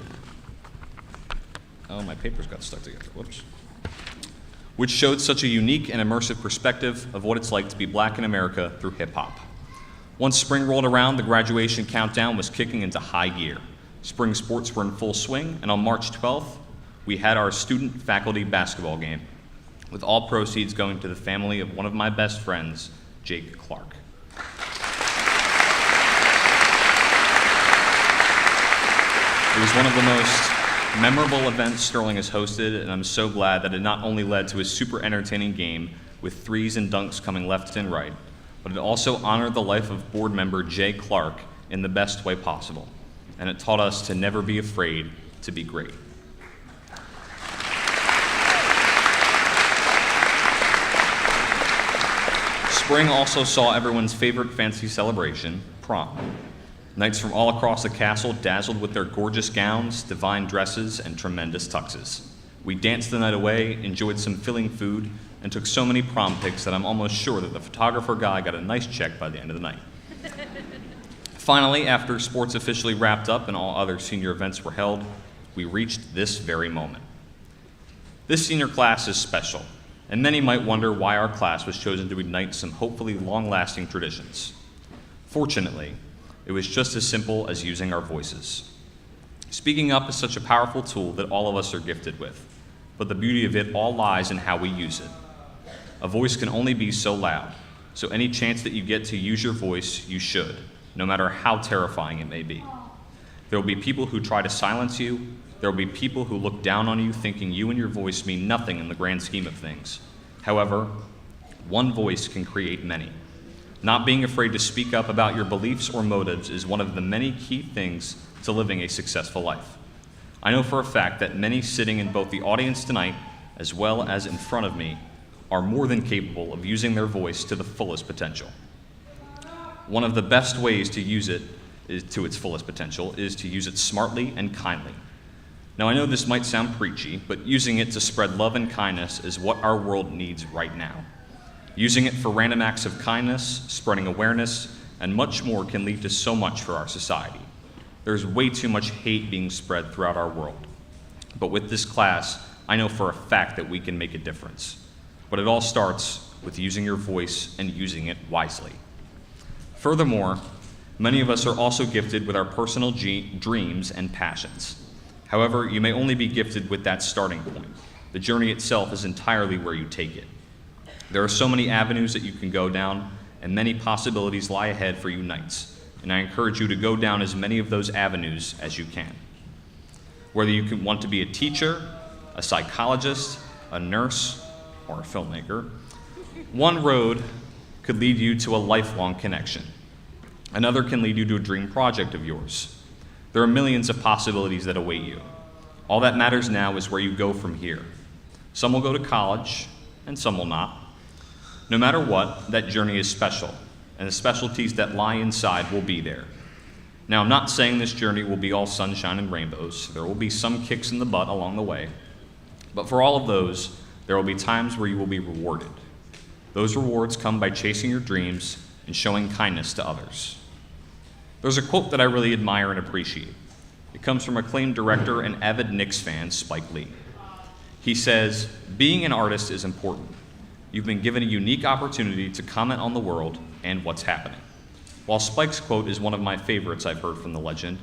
Oh, my papers got stuck together, whoops. Which showed such a unique and immersive perspective of what it's like to be black in America through hip hop. Once spring rolled around, the graduation countdown was kicking into high gear. Spring sports were in full swing, and on March 12th, we had our student-faculty basketball game, with all proceeds going to the family of one of my best friends, Jake Clark. It was one of the most memorable events Sterling has hosted, and I'm so glad that it not only led to a super entertaining game with threes and dunks coming left and right, but it also honored the life of board member Jay Clark in the best way possible, and it taught us to never be afraid to be great. Spring also saw everyone's favorite fancy celebration, prom. Knights from all across the castle dazzled with their gorgeous gowns, divine dresses, and tremendous tuxes. We danced the night away, enjoyed some filling food, and took so many prom pics that I'm almost sure that the photographer guy got a nice check by the end of the night. Finally, after sports officially wrapped up and all other senior events were held, we reached this very moment. This senior class is special, and many might wonder why our class was chosen to ignite some hopefully long-lasting traditions. Fortunately, it was just as simple as using our voices. Speaking up is such a powerful tool that all of us are gifted with, but the beauty of it all lies in how we use it. A voice can only be so loud, so any chance that you get to use your voice, you should, no matter how terrifying it may be. There will be people who try to silence you. There will be people who look down on you thinking you and your voice mean nothing in the grand scheme of things. However, one voice can create many. Not being afraid to speak up about your beliefs or motives is one of the many key things to living a successful life. I know for a fact that many sitting in both the audience tonight as well as in front of me are more than capable of using their voice to the fullest potential. One of the best ways to use it to its fullest potential is to use it smartly and kindly. Now, I know this might sound preachy, but using it to spread love and kindness is what our world needs right now. Using it for random acts of kindness, spreading awareness, and much more can lead to so much for our society. There's way too much hate being spread throughout our world. But with this class, I know for a fact that we can make a difference. But it all starts with using your voice and using it wisely. Furthermore, many of us are also gifted with our personal dreams and passions. However, you may only be gifted with that starting point. The journey itself is entirely where you take it. There are so many avenues that you can go down, and many possibilities lie ahead for you Knights, and I encourage you to go down as many of those avenues as you can. Whether you want to be a teacher, a psychologist, a nurse, or a filmmaker, one road could lead you to a lifelong connection. Another can lead you to a dream project of yours. There are millions of possibilities that await you. All that matters now is where you go from here. Some will go to college, and some will not. No matter what, that journey is special, and the specialties that lie inside will be there. Now, I'm not saying this journey will be all sunshine and rainbows. There will be some kicks in the butt along the way. But for all of those, there will be times where you will be rewarded. Those rewards come by chasing your dreams and showing kindness to others. There's a quote that I really admire and appreciate. It comes from acclaimed director and avid Knicks fan, Spike Lee. He says, "Being an artist is important. You've been given a unique opportunity to comment on the world and what's happening." While Spike's quote is one of my favorites I've heard from the legend,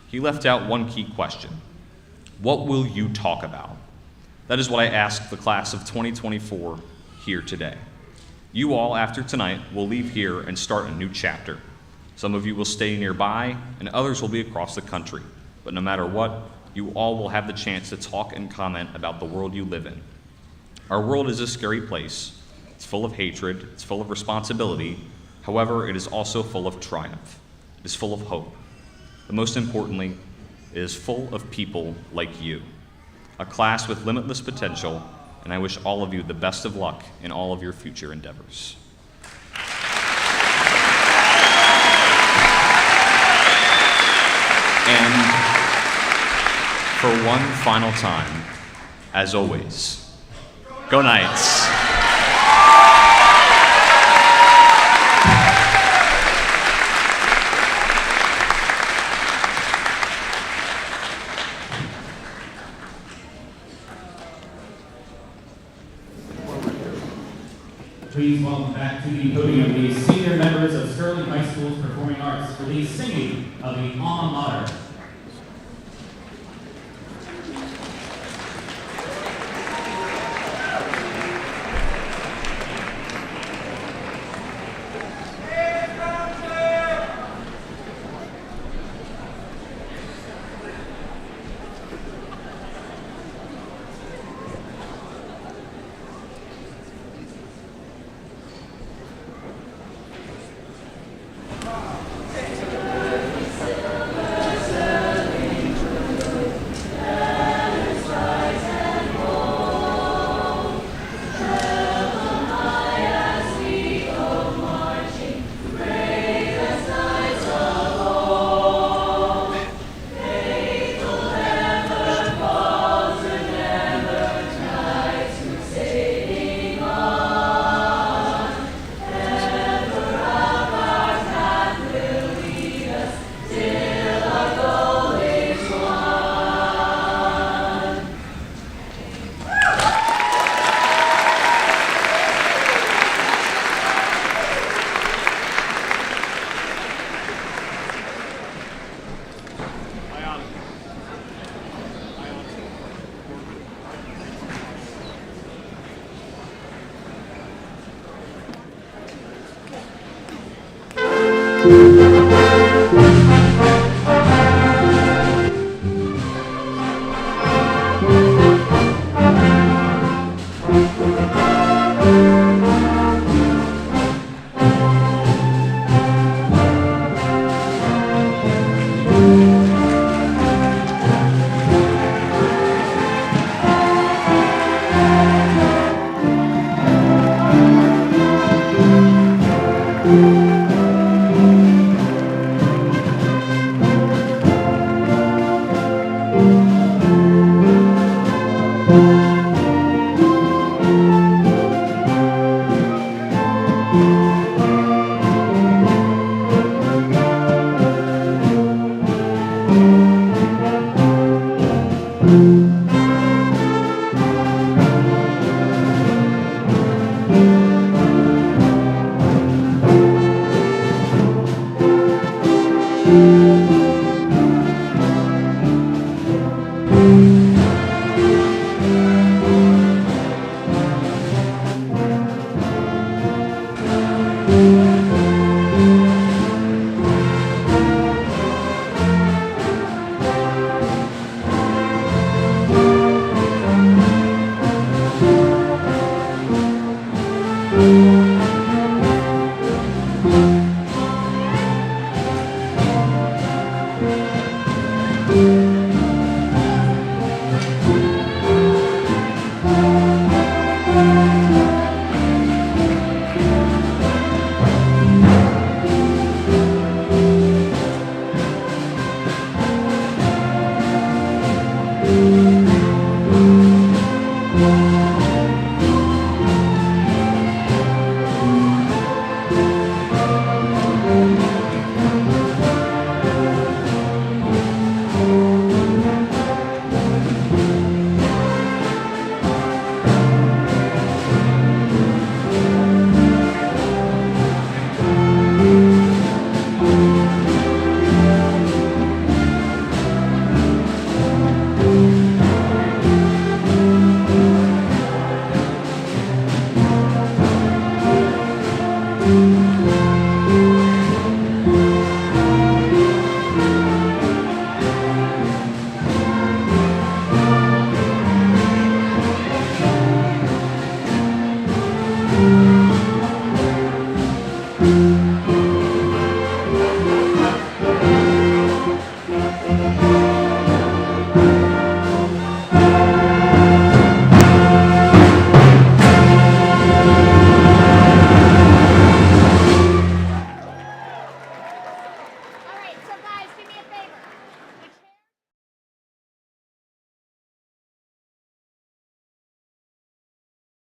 he left out one key question. What will you talk about? That is what I asked the class of 2024 here today. You all, after tonight, will leave here and start a new chapter. Some of you will stay nearby, and others will be across the country. But no matter what, you all will have the chance to talk and comment about the world you live in. Our world is a scary place. It's full of hatred, it's full of responsibility. However, it is also full of triumph. It is full of hope. But most importantly, it is full of people like you. A class with limitless potential, and I wish all of you the best of luck in all of your future endeavors. And for one final time, as always, go Knights! Please welcome back to the podium the senior members of Sterling High School's Performing Arts for the singing of the Alma Mater.